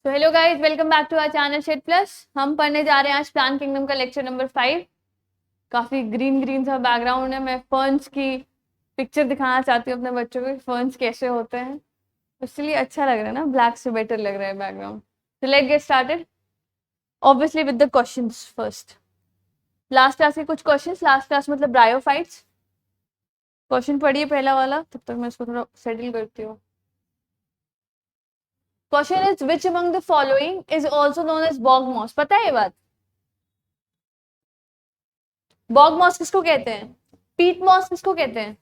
तो hello guys, welcome back to our channel shade plus. हम पढ़ने जा रहे हैं आज प्लांट किंगडम का लेक्चर नंबर 5। काफी ग्रीन ग्रीन सा बैकग्राउंड है। मैं फर्न्स की पिक्चर दिखाना चाहती हूँ अपने बच्चों को, फर्न्स कैसे होते हैं। इसलिए अच्छा लग रहा है ना, ब्लैक से बेटर लग रहा है बैकग्राउंड। तो let get started obviously with the questions first. Last class के कुछ क्वेश्चंस, लास्ट क्लास मतलब ब्रायोफाइट्स। क्वेश्चन पढ़िए पहला वाला, तब तक मैं इसको थोड़ा सेटल करती हूँ। Question is which among the following is also known as bog moss. पता है ये बात? बॉग मॉस किसको कहते हैं? पीट मॉस किसको कहते हैं?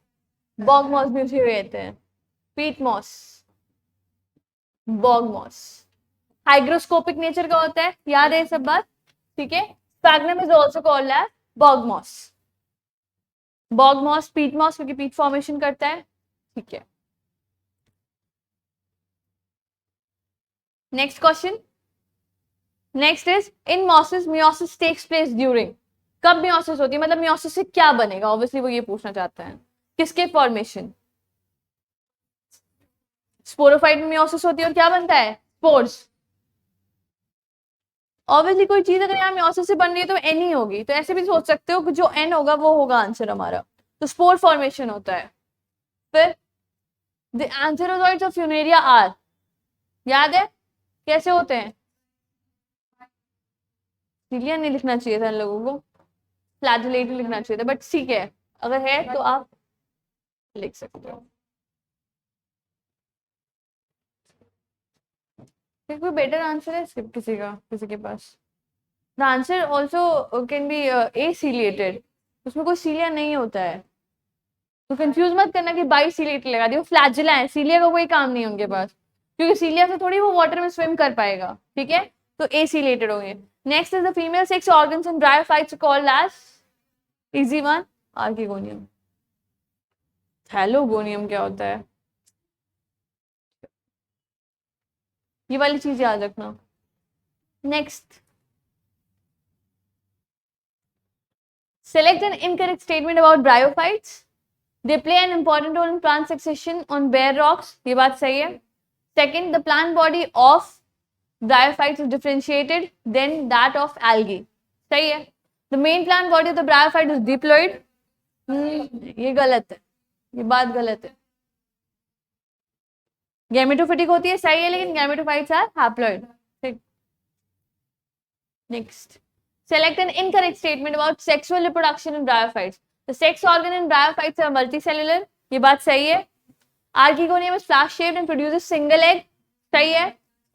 बॉग मॉस भी उसी को कहते हैं। Peat moss, bog moss hygroscopic nature का होता है, याद है ये सब बात? ठीक है। Sphagnum is also called as bog moss. Bog moss, peat moss क्योंकि पीट फॉर्मेशन करता है। ठीक है। Next question. Next is in mosses meiosis takes place during. कब मियोसिस होती है, मतलब मियोसिस से क्या बनेगा, ऑब्वियसली वो ये पूछना चाहते हैं। किसके फॉर्मेशन? स्पोरोफाइट में मियोसिस होती है और क्या बनता है? स्पोर्स। ऑब्वियसली कोई चीज अगर यहाँ मियोसिस से बन रही है तो एन ही होगी, तो ऐसे भी सोच सकते हो कि जो एन होगा वो होगा आंसर हमारा। तो स्पोर फॉर्मेशन होता है। फिर द एंथेरोजोइड्स ऑफ फ्यूनेरिया आर, याद है कैसे होते हैं? सीलिया नहीं लिखना चाहिए था इन लोगों को, फ्लैजेलेट लिखना चाहिए था, बट ठीक है, अगर है तो आप लिख सकते हो। फिर कोई बेटर आंसर है किसी का, किसी के पास? The answer also can be a ciliated, उसमें कोई सीलिया नहीं होता है। तो कंफ्यूज मत करना कि बाई सीलिएट लगा दियो, फ्लैजिला है, सीलिया का कोई काम नहीं है उनके पास, क्योंकि सीलिया से थोड़ी वो वाटर में स्विम कर पाएगा। ठीक है, तो ए सीलिएटेड होंगे। Next is the female sex organs in bryophytes called as, easy one, archegonium. थैलोगोनियम क्या होता है? ये वाली चीज याद रखना। Next, select an incorrect statement about bryophytes. They play an important role in plant succession on bare rocks. ये बात सही है। Second, the plant body of bryophytes is differentiated than that of algae. सही है। The main plant body of the bryophyte is diploid. ये गलत है, ये बात गलत है। गैमेटोफिटिक होती है, सही है, लेकिन गैमेटोफाइट्स आर हैप्लॉइड। ठीक। Next, select an incorrect statement about sexual reproduction in bryophytes. The sex organ in bryophytes are multicellular. ये बात सही है। Archegonium is flash shaped and produces single egg. सही है।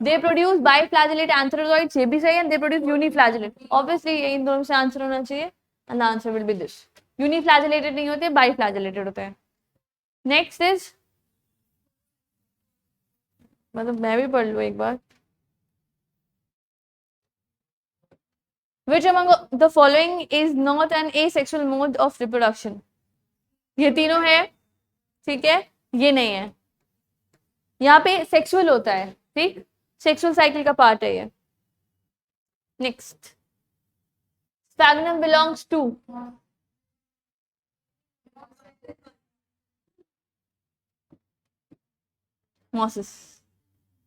They produce biflagellate antherozoids. ये भी सही है। They produce uniflagellate. Obviously ये इन दोनों से आंसर होना चाहिए, and the answer will be this. Uniflagellated नहीं होते, biflagellated होते हैं। Next is, मतलब मैं भी पढ़ लूँ एक बार। Which among the following is not an asexual mode of reproduction? ये तीनों है, ठीक है, ये नहीं है। यहाँ पे सेक्सुअल होता है, ठीक, सेक्सुअल साइकिल का पार्ट है ये। Next, sphagnum belongs to, mosses,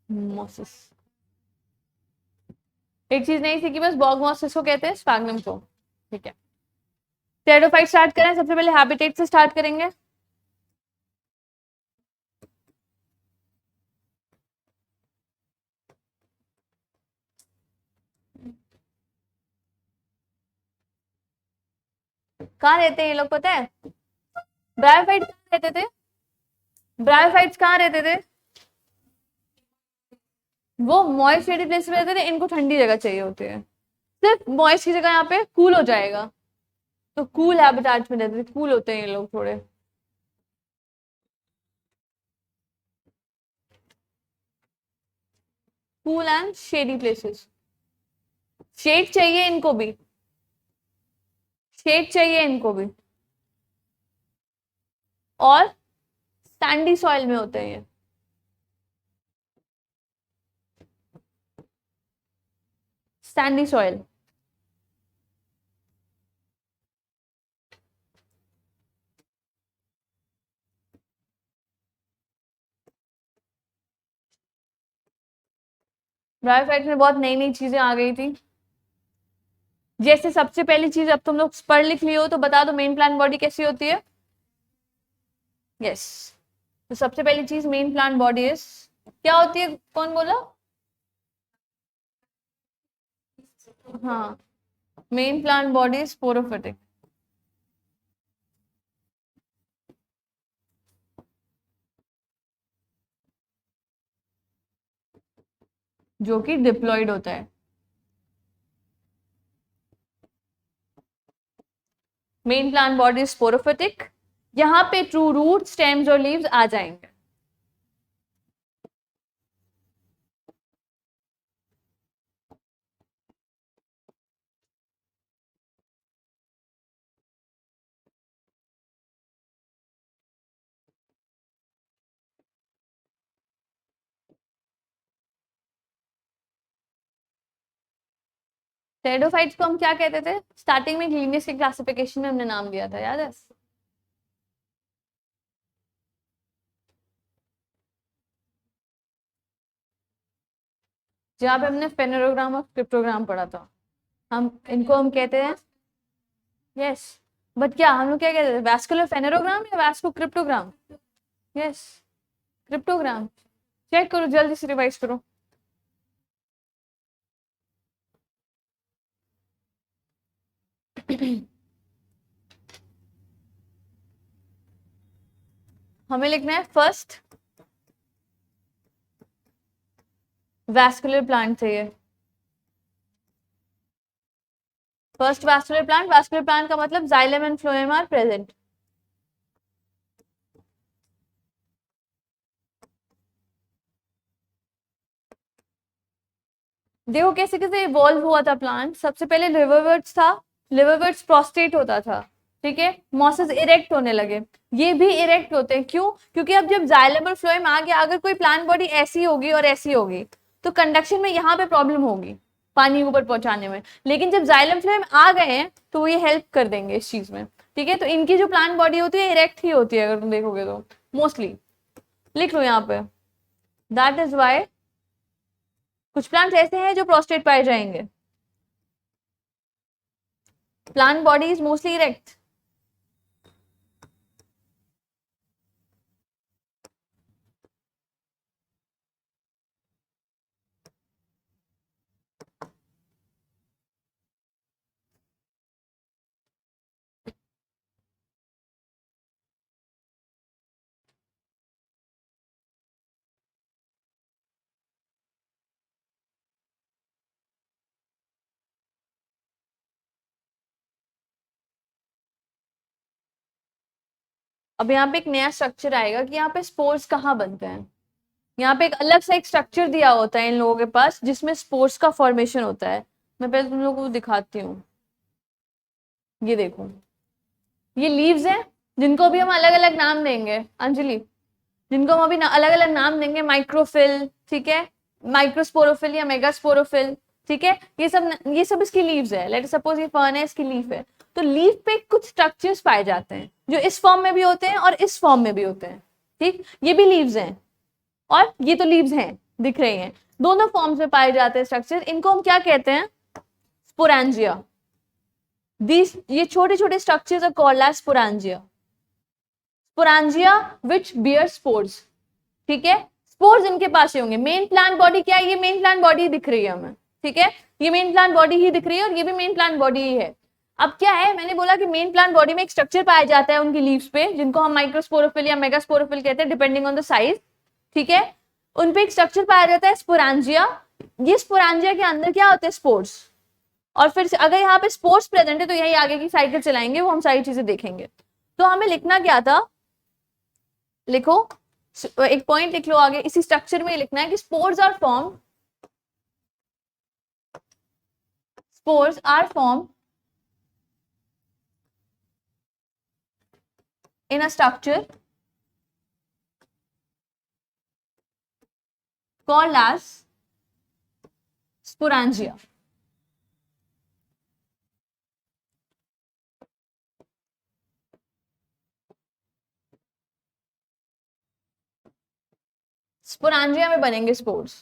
mosses. एक चीज नहीं थी कि बस बॉग मॉसिस को कहते हैं, स्पैग्नम को। ठीक है, टेरोफाइट स्टार्ट करें। सबसे पहले हैबिटेट से स्टार्ट करेंगे। कहाँ रहते हैं ये लोग, पता है? ब्रायोफाइट कहाँ रहते थे? ब्रायोफाइट्स कहाँ रहते थे? वो मॉइस्ट शेडी प्लेस में रहते थे। इनको ठंडी जगह चाहिए होती है, सिर्फ मॉइस्ट की जगह यहाँ पे कूल हो जाएगा, तो कूल हैबिटेट में रहते थे। कूल होते हैं ये लोग थोड़े। Cool and shady places. Shade चाहिए इनको भी, शेड चाहिए इनको भी, और सैंडी सॉइल में होते हैं ये। Sandy soil. ब्रायोफाइट्स में बहुत नई नई चीजें आ गई थी। जैसे सबसे पहली चीज, अब तुम लोग पढ़ लिख लियो तो बता दो मेन प्लांट बॉडी कैसी होती है। यस, तो सबसे पहली चीज मेन प्लांट बॉडी इज क्या होती है, कौन बोला? हाँ, main plant body is sporophytic, जो कि डिप्लॉयड होता है। Main plant body is sporophytic, यहाँ पे ट्रू रूट, स्टेम्स और लीव्स आ जाएंगे। टेरिडोफाइट्स को हम क्या कहते थे स्टार्टिंग में, लिनियस के क्लासिफिकेशन में हमने नाम दिया था, याद है? जहाँ पे हमने फेनोग्राम और क्रिप्टोग्राम पढ़ा था, हम इनको हम कहते हैं, यस, बट क्या हम लोग क्या कहते हैं, वैस्कुलर फेनोग्राम या vasco cryptogam? Yes, cryptogam. Check करो, जल्दी से रिवाइज करो। हमें लिखना है फर्स्ट वैस्कुलर प्लांट चाहिए। First vascular plant, vascular plant का मतलब xylem and phloem are present. देखो कैसे कैसे इवॉल्व हुआ था प्लांट। सबसे पहले लिवरवर्ट्स था, लिवरवर्ट्स प्रोस्टेट होता था, ठीक है, मॉसेस इरेक्ट होने लगे, ये भी इरेक्ट होते हैं, क्यों? क्योंकि अब जब जाइलम और फ्लोएम आ गया, अगर कोई प्लांट बॉडी ऐसी होगी और ऐसी होगी तो कंडक्शन में यहाँ पे प्रॉब्लम होगी, पानी ऊपर पहुंचाने में, लेकिन जब जाइलम फ्लोएम आ गए हैं तो वो ये हेल्प कर देंगे इस चीज में, ठीक है। तो इनकी जो प्लांट बॉडी होती है इरेक्ट ही होती है, अगर तुम देखोगे तो मोस्टली। लिख लो यहाँ पे, दैट इज वाई कुछ प्लांट्स ऐसे हैं जो प्रोस्टेट पाए जाएंगे। Plant body is mostly erect. अब यहाँ पे एक नया स्ट्रक्चर आएगा कि यहाँ पे स्पोर्स कहाँ बनते हैं। यहाँ पे एक अलग सा एक स्ट्रक्चर दिया होता है इन लोगों के पास जिसमें स्पोर्स का फॉर्मेशन होता है। मैं पहले तुम लोगों को दिखाती हूँ, ये देखो, ये लीव्स हैं जिनको अभी हम अलग अलग नाम देंगे, अंजलि, जिनको हम अभी अलग अलग नाम देंगे, माइक्रोफिल, ठीक है, माइक्रोस्पोरोफिल या मेगास्पोरोफिल, ठीक है, ये सब इसकी लीव्स है। लेट सपोज ये फर्न है, इसकी लीफ है। तो लीफ पे कुछ स्ट्रक्चर्स पाए जाते हैं जो इस फॉर्म में भी होते हैं और इस फॉर्म में भी होते हैं, ठीक, ये भी लीव्स हैं और ये तो लीव्स हैं, दिख रही हैं, दोनों फॉर्म्स में पाए जाते हैं स्ट्रक्चर। इनको हम क्या कहते हैं, स्पोरेंजिया। दीस ये छोटे छोटे structures are called as sporangia. Sporangia which bear spores, ठीक है, स्पोर्स इनके पास ही होंगे। मेन प्लांट बॉडी क्या है, ये मेन प्लांट बॉडी दिख रही है हमें, ठीक है, ये मेन प्लांट बॉडी ही दिख रही है और ये भी मेन प्लांट बॉडी ही है। अब क्या है, मैंने बोला कि मेन प्लांट बॉडी में एक स्ट्रक्चर पाया जाता है उनकी लीव्स पे, जिनको हम माइक्रोस्पोरोफिल या मेगास्पोरोफिल कहते हैं डिपेंडिंग ऑन द साइज, ठीक है। उन पे एक स्ट्रक्चर पाया जाता है स्पोरेंजिया। ये स्पोरेंजिया के अंदर क्या होते हैं, स्पोर्स। और फिर अगर यहाँ पे स्पोर्स प्रेजेंट है तो यही आगे की साइकिल चलाएंगे, वो हम सारी चीजें देखेंगे। तो हमें लिखना क्या था, लिखो, एक पॉइंट लिख लो आगे, इसी स्ट्रक्चर में लिखना है कि spores are form in a structure called as sporangia. Sporangia में बनेंगे स्पोर्स।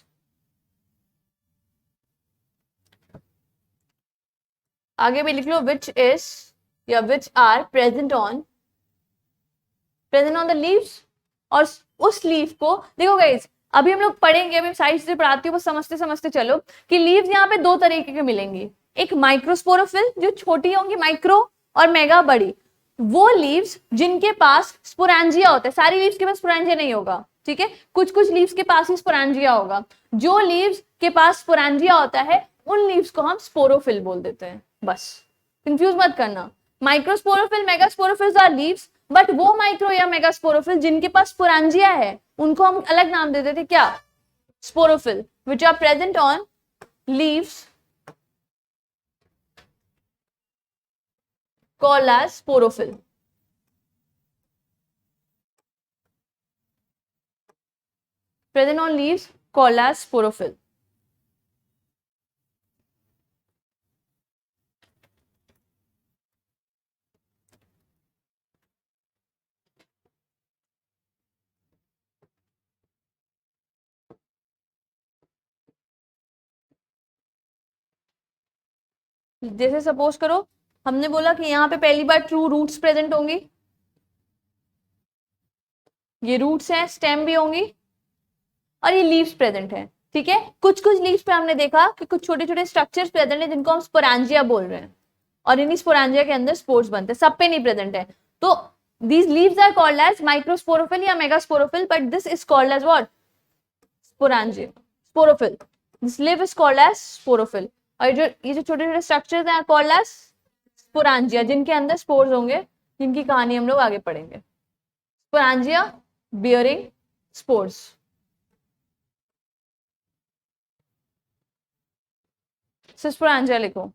आगे भी लिख लो विच इज या which are present on the leaves. और उस लीफ को देखो गाइस, अभी हम लोग पढ़ेंगे, अभी सारी चीजें पढ़ाती हूँ, बस समझते समझते चलो कि लीव्स यहाँ पे दो तरीके के मिलेंगी। एक माइक्रोस्पोरोफिल जो छोटी होंगी माइक्रो, और मेगा बड़ी। वो लीव्स जिनके पास स्पोरेंजिया होता है, सारी लीव्स के पास स्पोरेंजिया नहीं होगा, ठीक है, कुछ कुछ लीव्स के पास ही स्पोरेंजिया होगा। जो लीव्स के पास स्पोरेंजिया होता है उन लीव्स को हम स्पोरोफिल बोल देते हैं, बस कंफ्यूज मत करना। माइक्रोस्पोरोफिल मेगास्पोरोफिल्स आर लीव्स, बट वो माइक्रो या मेगास्पोरोफिल जिनके पास स्पोरेंजिया है उनको हम अलग नाम देते थे, क्या? Sporophyll, which are present on leaves called as sporophyll. Present on leaves called as sporophyll. जैसे सपोज करो हमने बोला कि यहाँ पे पहली बार ट्रू रूट्स प्रेजेंट होंगी, ये रूट्स हैं, स्टेम भी होंगी, और ये लीव्स प्रेजेंट है, ठीक है। कुछ कुछ लीव्स पे हमने देखा कि कुछ छोटे छोटे स्ट्रक्चर्स प्रेजेंट है जिनको हम स्पोरेंजिया बोल रहे हैं, और इन्हीं स्पोरेंजिया के अंदर स्पोर्स बनते हैं, सब पे नहीं प्रेजेंट है। तो these leaves are called as microsporophyll या megasporophyll, but this is called as what? Sporangia, sporophyll. This leaf is called as sporophyll. और ये जो छोटे छोटे स्ट्रक्चर्स हैं called as sporangia, जिनके अंदर स्पोर्स होंगे, जिनकी कहानी हम लोग आगे पढ़ेंगे। sporangia bearing spores. sporangia लिखो।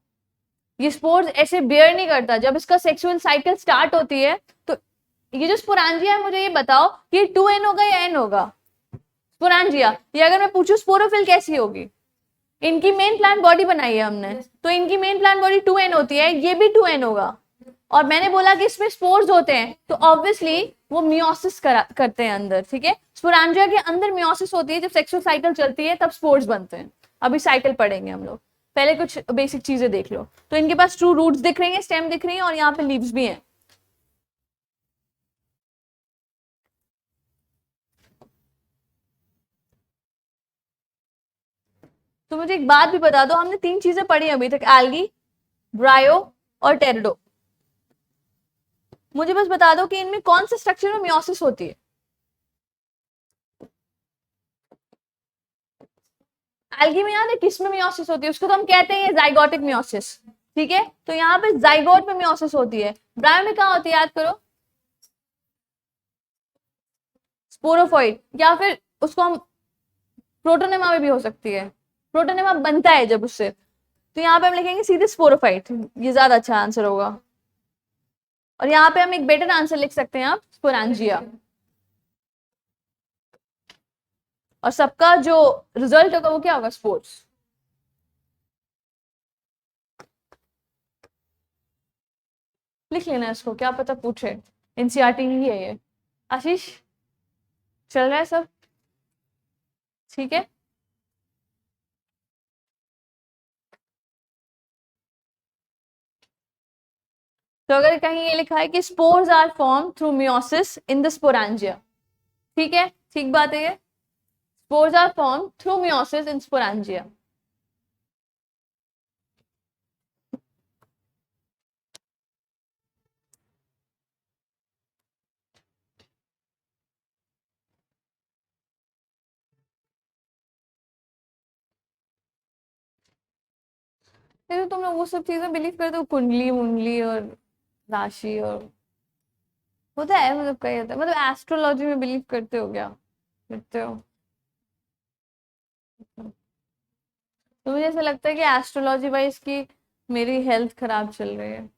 ये स्पोर्स ऐसे बेयर नहीं करता, जब इसका सेक्सुअल साइकिल स्टार्ट होती है तो ये जो स्पोरेंजिया है, मुझे ये बताओ कि 2n होगा या n होगा? स्पोरेंजिया। ये अगर मैं पूछूं स्पोरोफिल कैसी होगी, इनकी मेन प्लांट बॉडी बनाई है हमने, तो इनकी मेन प्लांट बॉडी 2n होती है, ये भी 2n होगा। और मैंने बोला कि इसमें स्पोर्स होते हैं, तो ऑब्वियसली वो मियोसिस करते हैं अंदर, ठीक है। स्पोरेंजिया के अंदर मियोसिस होती है, जब सेक्सुअल साइकिल चलती है तब स्पोर्स बनते हैं। अभी साइकिल पढ़ेंगे हम लोग, पहले कुछ बेसिक चीजें देख लो। तो इनके पास ट्रू रूट्स दिख रही हैं, स्टेम दिख रही है, और यहाँ पे लीव्स भी हैं। तो मुझे एक बात भी बता दो, हमने 3 चीजें पढ़ी अभी तक, एल्गी, ब्रायो और टेरिडो। मुझे बस बता दो कि इनमें कौन से स्ट्रक्चर में मियोसिस होती है। एल्गी में याद है किस में मियोसिस होती है? उसको तो हम कहते हैं जाइगोटिक मियोसिस, ठीक है। तो यहाँ पे जाइगोट में मियोसिस होती है। ब्रायो में कहाँ होती है, याद करो? स्पोरोफाइट, या फिर उसको हम प्रोटोनेमा में भी हो सकती है, प्रोटोनेमा बनता है जब उससे। तो यहाँ पे हम लिखेंगे सीधे स्पोरोफाइट, ये ज्यादा अच्छा आंसर होगा। और यहाँ पे हम एक बेटर आंसर लिख सकते हैं आप, स्पोरेंजिया। और सबका जो रिजल्ट होगा वो क्या होगा? स्पोर्ट्स। लिख लेना इसको, क्या पता पूछे, एनसीईआरटी ही है ये। आशीष, चल रहा है सब ठीक है? तो अगर कहीं ये लिखा है कि spores are form through meiosis in the sporangia, ठीक है, ठीक बात है ये। Spores are form through meiosis in sporangia. तो तुम लोग वो सब चीजें बिलीव करते हो, कुंडली मुंडली और राशि और होता है, मतलब कहीं होता है, मतलब एस्ट्रोलॉजी में बिलीव करते हो क्या? करते हो? तो मुझे ऐसा लगता है कि एस्ट्रोलॉजी वाइज की मेरी हेल्थ खराब चल रही है।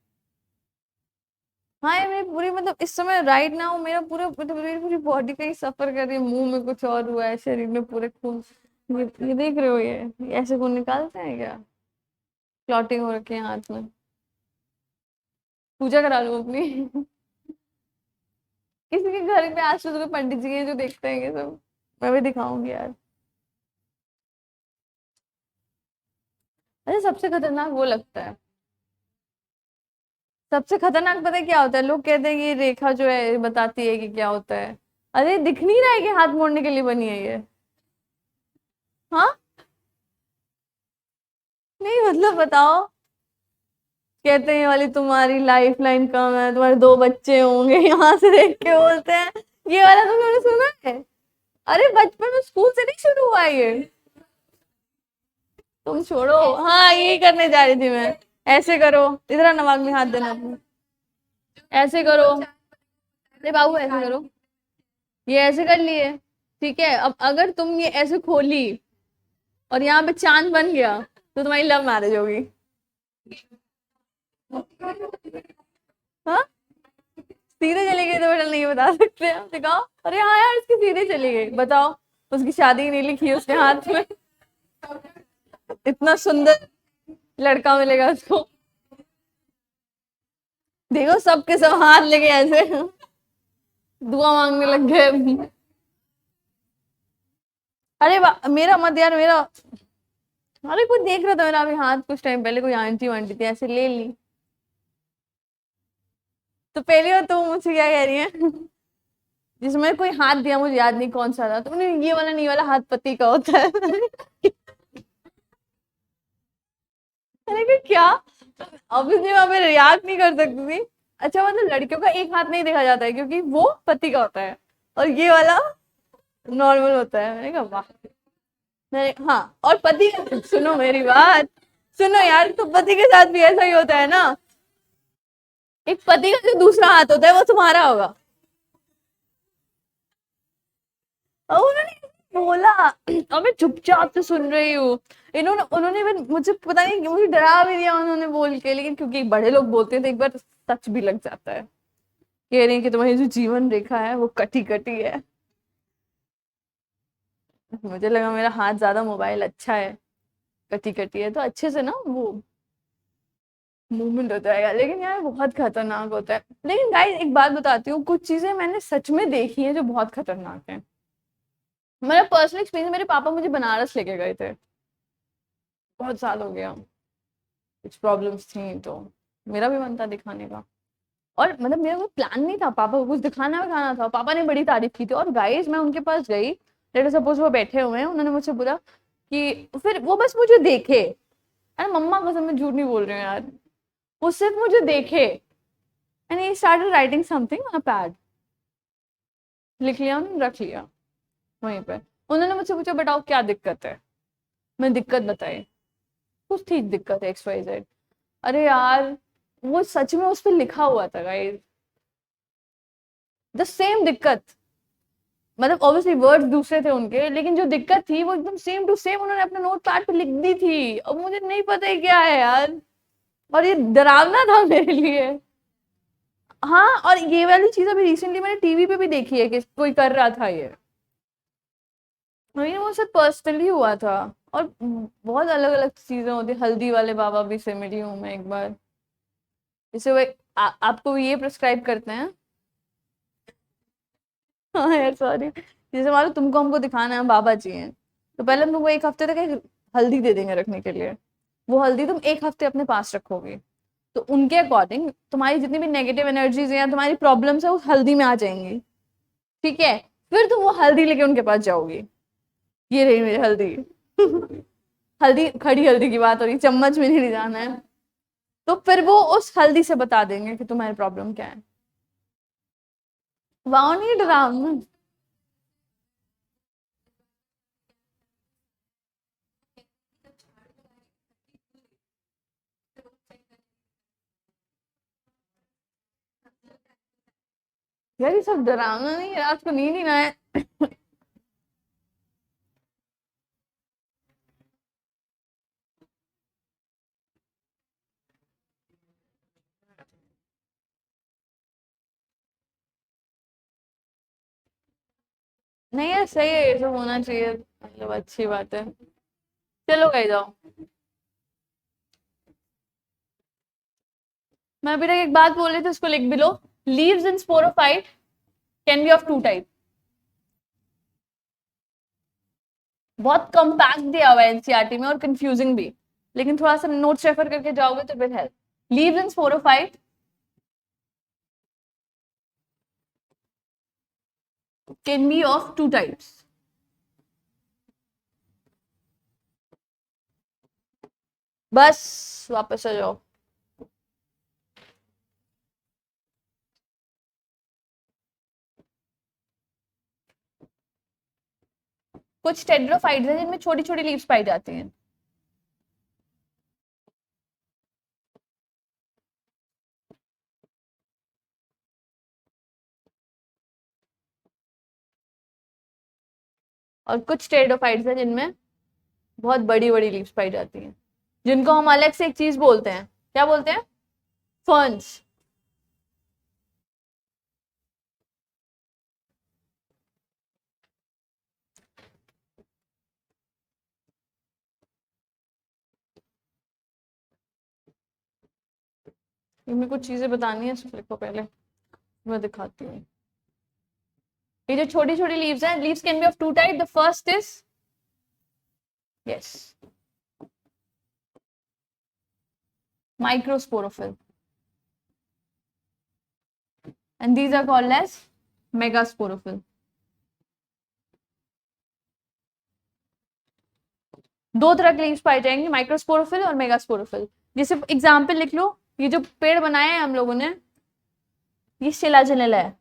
हाँ ये मेरी पूरी, मतलब इस समय राइट नाउ मेरा पूरा, मतलब मेरी पूरी बॉडी का ही सफर कर रही है। मुंह में कुछ और हुआ है, शरीर में पूरे खून, ये देख रहे हो, ये ऐसे खून निकालते हैं क्या? क्लॉटिंग हो रखी है हाथ में। पूजा करा लो अपनी। किसी के घर पे आसपास कोई पंडित जी हैं जो देखते हैं ये सब, मैं भी दिखाऊंगी यार। अरे सबसे खतरनाक वो लगता है सबसे खतरनाक पता है क्या होता है, लोग कहते हैं कि ये रेखा जो है बताती है कि क्या होता है। अरे दिख नहीं रहा है कि हाथ मोड़ने के लिए बनी है ये। हाँ, नहीं मतलब बताओ। कहते हैं ये वाली तुम्हारी लाइफ लाइन कम है, तुम्हारे 2 बच्चे होंगे, यहाँ से देख के बोलते हैं। ये वाला तुमने सुना है? अरे बचपन में स्कूल से नहीं शुरू हुआ है ये। तुम छोड़ो, हाँ यही करने जा रही थी मैं। ऐसे करो, इधर नवाब में हाथ देना अपने। ऐसे करो, अरे बाबू ऐसे करो, ये ऐसे कर लिए। ठीक है, अब अगर तुम ये ऐसे खोली और यहाँ पे चांद बन गया तो तुम्हारी लव मैरिज होगी। हाँ, सीधे चली गई तो बेटा नहीं बता सकते हम, दिखाओ। अरे हाँ यार, इसकी सीधे चली गई, बताओ। उसकी शादी नहीं लिखी उसके हाथ में। इतना सुंदर लड़का मिलेगा उसको। देखो सबके सब हाथ लेके ऐसे दुआ मांगने लग गए। अरे मेरा मत यार, मेरा। अरे कोई देख रहा था मेरा अभी हाथ, कुछ टाइम पहले कोई आंटी वांटी थी, ऐसे ले ली। तो पहली बार तो मुझसे क्या कह रही है जिसमें कोई हाथ दिया, मुझे याद नहीं कौन सा था, तो उन्होंने ये वाला नहीं, वाला हाथ पति का होता है। मैंने कहा क्या? ऑब्वियसली वहां पे रिएक्ट नहीं कर सकती थी। अच्छा मतलब लड़कियों का एक हाथ नहीं देखा जाता है क्योंकि वो पति का होता है और ये वाला नॉर्मल होता है। मैंने कहा वाह। मैंने हाँ, और पति सुनो मेरी बात, सुनो यार, तो पति के साथ भी ऐसा ही होता है ना। एक पति का जो दूसरा हाथ होता है वो तुम्हारा होगा। और उन्होंने बोला और मैं चुपचाप से सुन रही हूँ। उन्होंने भी मुझे पता नहीं, मुझे डरा भी दिया उन्होंने बोल के, लेकिन क्योंकि बड़े लोग बोलते हैं तो एक बार सच भी लग जाता है। कह रही है कि तुम्हारी जो जीवन रेखा है वो कटी कटी है। मुझे लगा मेरा हाथ ज्यादा मोबाइल अच्छा है, कटी कटी है तो अच्छे से ना वो मूवमेंट हो जाएगा, लेकिन यार बहुत खतरनाक होता है। लेकिन गाइस एक बात बताती हूँ, कुछ चीजें मैंने सच में देखी हैं जो बहुत खतरनाक है। मेरा पर्सनल एक्सपीरियंस, मेरे पापा मुझे बनारस लेके गए थे, बहुत साल हो गया। कुछ प्रॉब्लम्स थी तो मेरा भी मन था दिखाने का, और मतलब मेरा कोई प्लान नहीं था, पापा को कुछ दिखाना दिखाना था, पापा ने बड़ी तारीफ की थी। और गाइस मैं उनके पास गई, लेट सपोज वो बैठे हुए हैं, उन्होंने मुझसे बोला कि, फिर वो बस मुझे देखे, अरे मम्मा कसम मैं झूठ नहीं बोल रही हूँ यार, वो सिर्फ मुझे देखे and he started writing something on a pad. लिख लिया उन्होंने, रख लिया वहीं पे। उन्होंने मुझसे पूछा बताओ क्या दिक्कत है, मैं दिक्कत बताई, कुछ थी दिक्कत एक्स वाई जेड। अरे यार वो सच में उस पर लिखा हुआ था गाइस, द सेम दिक्कत। मतलब ऑब्वियसली वर्ड्स दूसरे थे उनके, लेकिन जो दिक्कत थी वो एकदम सेम टू सेम उन्होंने अपने नोट पैड पे लिख दी थी। अब मुझे नहीं पता है क्या है यार, और ये डरावना था मेरे लिए। हाँ, और ये वाली चीज अभी रिसेंटली मैंने टीवी पे भी देखी है कि कोई कर रहा था ये, वही वो सब पर्सनली हुआ था। और बहुत अलग अलग चीजें होती, हल्दी वाले बाबा भी से मिली हूँ मैं एक बार। जैसे वो आपको ये प्रिस्क्राइब करते हैं। हाँ यार सॉरी, जैसे मान लो तुमको हमको दिखाना है बाबा जी हैं, तो पहले तुमको 1 हफ्ते तक एक हल्दी दे देंगे रखने के लिए। वो हल्दी तुम 1 हफ्ते अपने पास रखोगे, तो उनके अकॉर्डिंग तुम्हारी जितनी भी नेगेटिव एनर्जीज है या तुम्हारी प्रॉब्लम्स है उस हल्दी में आ जाएंगी। ठीक है, फिर तुम वो हल्दी लेके उनके पास जाओगी, ये रही मेरी हल्दी। हल्दी, खड़ी हल्दी की बात हो रही, चम्मच में नहीं ले जाना है। तो फिर वो उस हल्दी से बता देंगे कि तुम्हारी प्रॉब्लम क्या है। वाह नहीं डरावना। यार ये सब डरावना नहीं है, रात को नींद ही ना है। नहीं यार सही है, ये सब होना चाहिए, मतलब अच्छी बात है। चलो कहीं जाओ। मैं अभी तक एक बात बोल रही थी, उसको लिख भी लो। Leaves in sporophyte can be of 2 type. बहुत कम्पैक्ट दिया हुआ है एनसीईआरटी में और कंफ्यूजिंग भी, लेकिन थोड़ा सा नोट्स रेफर करके जाओगे तो फिर help. Leaves in sporophyte can be of two types. बस वापस आ जाओ. कुछ टेट्राफाइट्स हैं जिनमें छोटी छोटी लीव्स पाई जाती हैं. और कुछ टेट्राफाइट्स हैं जिनमें बहुत बड़ी बड़ी लीव्स पाई जाती हैं, जिनको हम अलग से एक चीज बोलते हैं. क्या बोलते हैं? फर्न्स. इनमें कुछ चीजें बतानी है, सिर्फ लिखो पहले, मैं दिखाती हूँ. ये जो छोटी छोटी लीव्स हैं, leaves can be of two type. The first is yes microsporophyll, and these are called as megasporophyll. दो तरह के लीव्स पाए जाएंगे, माइक्रोस्पोरोफिल और मेगास्पोरोफिल. जैसे एग्जाम्पल लिख लो, ये जो पेड़ बनाया है हम लोगों ने, ये शिलाजिनेला है.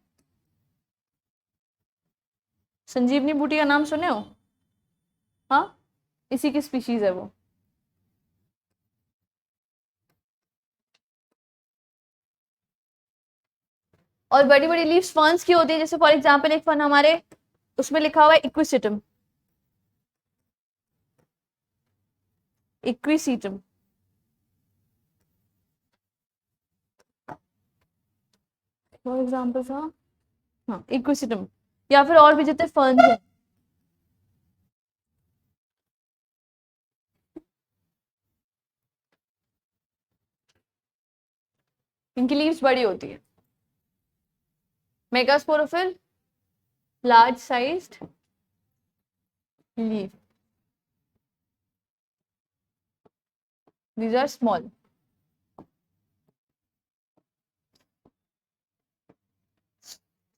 संजीवनी बूटी का नाम सुने हो? हाँ, इसी की स्पीशीज है वो. और बड़ी बड़ी लीव्स फर्न्स की होती है. जैसे फॉर एग्जाम्पल एक फर्न हमारे उसमें लिखा हुआ है इक्विसिटम. इक्विसीटम. फॉर एग्जाम्पल था, हाँ, इक्विसिटम. या फिर और भी जितने फर्न्स हैं. इनकी लीव्स बड़ी होती है. Megasporophyll large sized leaf, these are small.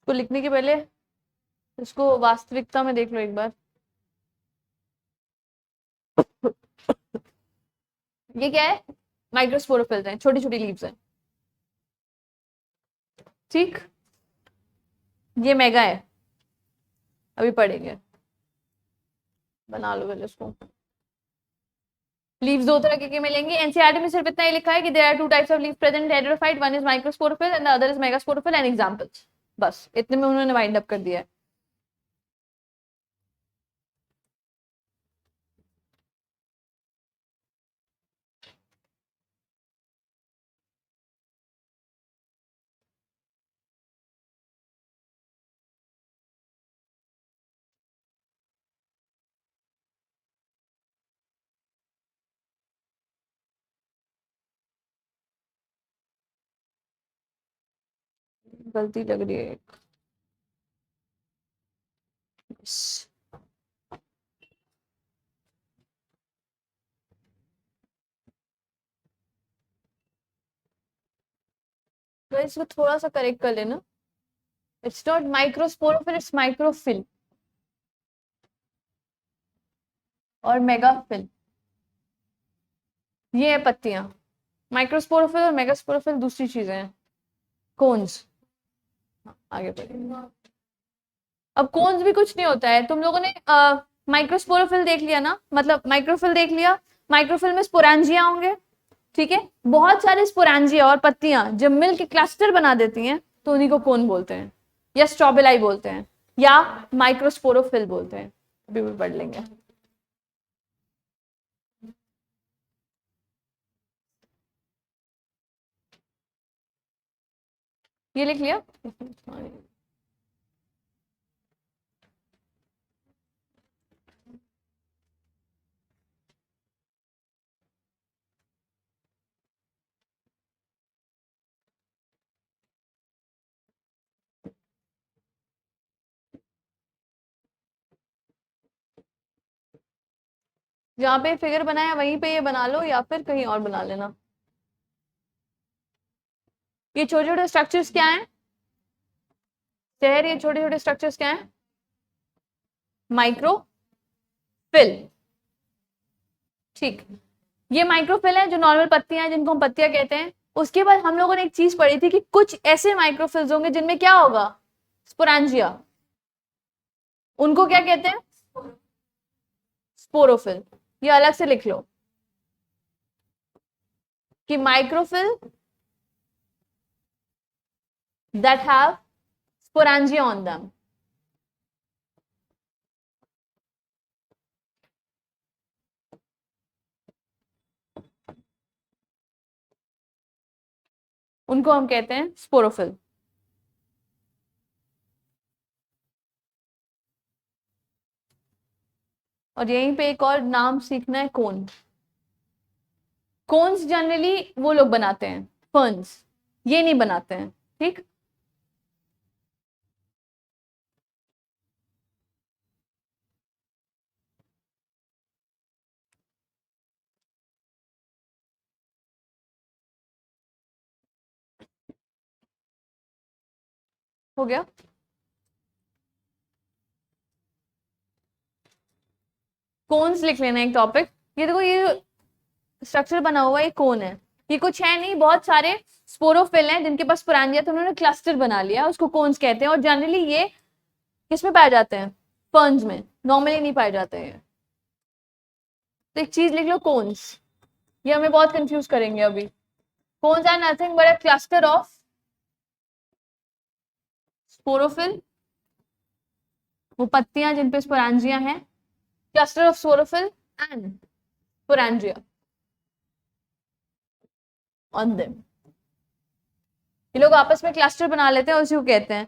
को लिखने के पहले इसको वास्तविकता में देख लो एक बार. ये क्या है? माइक्रोस्पोरोफिल्स हैं, छोटी छोटी लीव्स हैं. ठीक, ये मेगा है, अभी पढ़ेंगे. बना लो पहले इसको. लीव्स दो तरह के मिलेंगे. एनसीईआरटी में सिर्फ इतना ही लिखा है कि there are two types of leaf present tetraphyte, one is microsporophyll and the other is megasporophyll and examples. बस इतने में उन्होंने वाइंड अप कर दिया है. गलती लग रही है. तो इसको थोड़ा सा करेक्ट कर लेना. इट्स नॉट माइक्रोस्पोरोफिल, इट्स माइक्रोफिल और मेगाफिल. ये है पत्तियां. माइक्रोस्पोरोफिल और मेगास्पोरोफिल दूसरी चीजें हैं. कोन्स. आगे बढ़ेंगे. अब कोन्स भी कुछ नहीं होता है. तुम लोगों ने माइक्रोस्पोरोफिल देख लिया ना, मतलब माइक्रोफिल देख लिया. माइक्रोफिल में स्पोरेंजिया होंगे, ठीक है. बहुत सारे स्पोरेंजिया और पत्तियां जब मिल के क्लस्टर बना देती हैं तो उन्हीं को कोन बोलते हैं, या स्ट्रॉबेलाई बोलते हैं, या माइक्रोस्पोरोफिल बोलते हैं. अभी भी पढ़ लेंगे. ये लिख लिया. जहाँ पे फिगर बनाया वहीं पे ये बना लो, या फिर कहीं और बना लेना. ये छोटे छोटे स्ट्रक्चर्स क्या हैं? शहर, ये छोटे छोटे स्ट्रक्चर्स क्या हैं? माइक्रोफिल। ठीक, ये माइक्रोफिल है जो नॉर्मल पत्तियां हैं जिनको हम पत्तियां कहते हैं। उसके बाद हम लोगों ने एक चीज पढ़ी थी कि कुछ ऐसे माइक्रोफिल्स होंगे जिनमें क्या होगा, स्पोरेंजिया, उनको क्या कहते हैं, स्पोरोफिल। ये अलग से लिख लो कि माइक्रोफिल that have sporangia on them। उनको हम कहते हैं स्पोरोफिल। और यहीं पे एक और नाम सीखना है, कोन। कोन्स जनरली वो लोग बनाते हैं, फर्न्स, ये नहीं बनाते हैं। ठीक, हो गया। कोन्स लिख लेना एक टॉपिक। ये देखो, ये स्ट्रक्चर बना हुआ है, कोन है। ये कुछ है नहीं, बहुत सारे स्पोरोफिल हैं जिनके पास स्पोरेंजिया, तो उन्होंने क्लस्टर बना लिया, उसको कोन्स कहते हैं। और जनरली ये किसमें पाए जाते हैं, फर्न्स में, नॉर्मली नहीं पाए जाते हैं। तो एक चीज लिख लो, कोन्स। ये हमें बहुत कंफ्यूज करेंगे अभी। Cones are nothing but a cluster of sporophyll, वो पत्तियां जिन पे स्पोरेंजिया हैं, cluster of sporophyll and sporangia on them. ये लोग आपस में क्लस्टर बना लेते हैं, उसी को कहते हैं।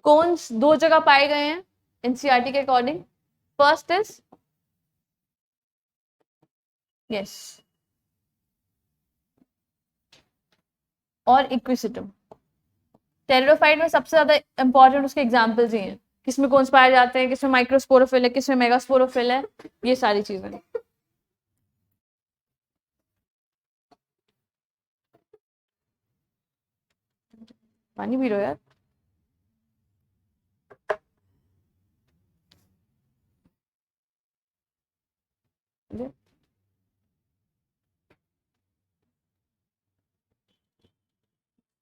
कोन्स दो जगह पाए गए हैं एनसीईआरटी के अकॉर्डिंग। फर्स्ट इज, यस, और इक्विसिटम। टेरिडोफाइट में सबसे ज्यादा इंपॉर्टेंट उसके एग्जाम्पल्स ही हैं, किसमें कोन्स पाए जाते हैं, किसमें माइक्रोस्पोरोफिल है, किसमें मेगास्पोरोफिल है, ये सारी चीजें। पानी पी लो यार।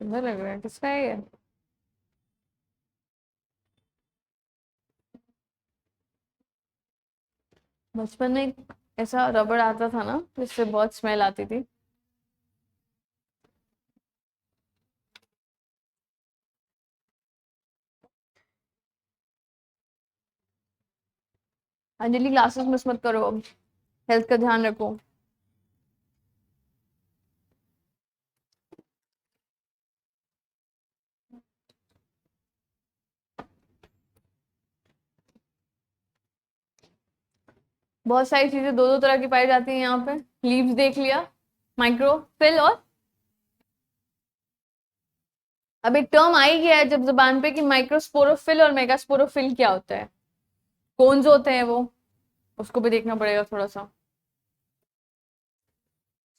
सुंदर लग रहा है, किसका है ये? बचपन में एक ऐसा रबड़ आता था ना जिससे बहुत स्मेल आती थी। अंजलि, क्लासेस मिस मत करो अब, हेल्थ का ध्यान रखो। बहुत सारी चीजें दो दो तरह की पाई जाती हैं यहाँ पे। लीव्स देख लिया, माइक्रोफिल, और अब एक टर्म आ ही गया है जब जुबान पे कि माइक्रोस्पोरोफिल और मेगास्पोरोफिल क्या होता है। कौन होते हैं वो, उसको भी देखना पड़ेगा थोड़ा सा।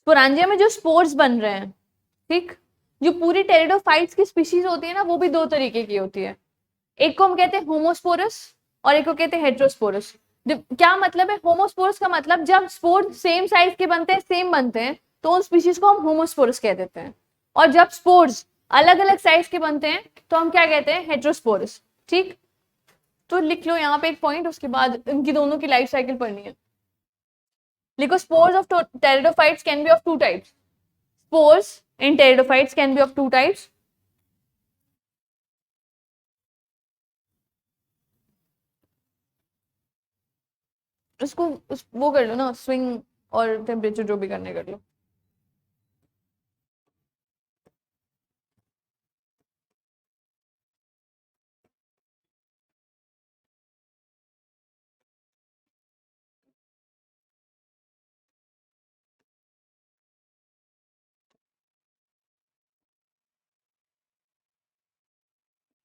स्पोरेंजिया में जो स्पोर्स बन रहे हैं, ठीक, जो पूरी टेरिडोफाइट्स की स्पीशीज होती है ना, वो भी दो तरीके की होती है। एक को हम कहते हैं होमोस्पोरस और एक को कहते हैं हेट्रोस्पोरस। क्या मतलब है होमोस्पोरस का मतलब, जब स्पोर सेम साइज के बनते हैं, सेम बनते हैं, तो उन स्पीशीज को हम होमोस्पोरस कह देते हैं। और जब स्पोर्स अलग अलग साइज के बनते हैं तो हम क्या कहते हैं, हेट्रोस्पोरस। ठीक, तो लिख लो यहाँ पे एक पॉइंट, उसके बाद इनकी दोनों की लाइफ साइकिल पढ़नी है। लिखो, spores of pteridophytes can be of two types. Spores in pteridophytes can be of two types. उसको वो कर लो ना, स्विंग और टेम्परेचर जो भी करने कर लो।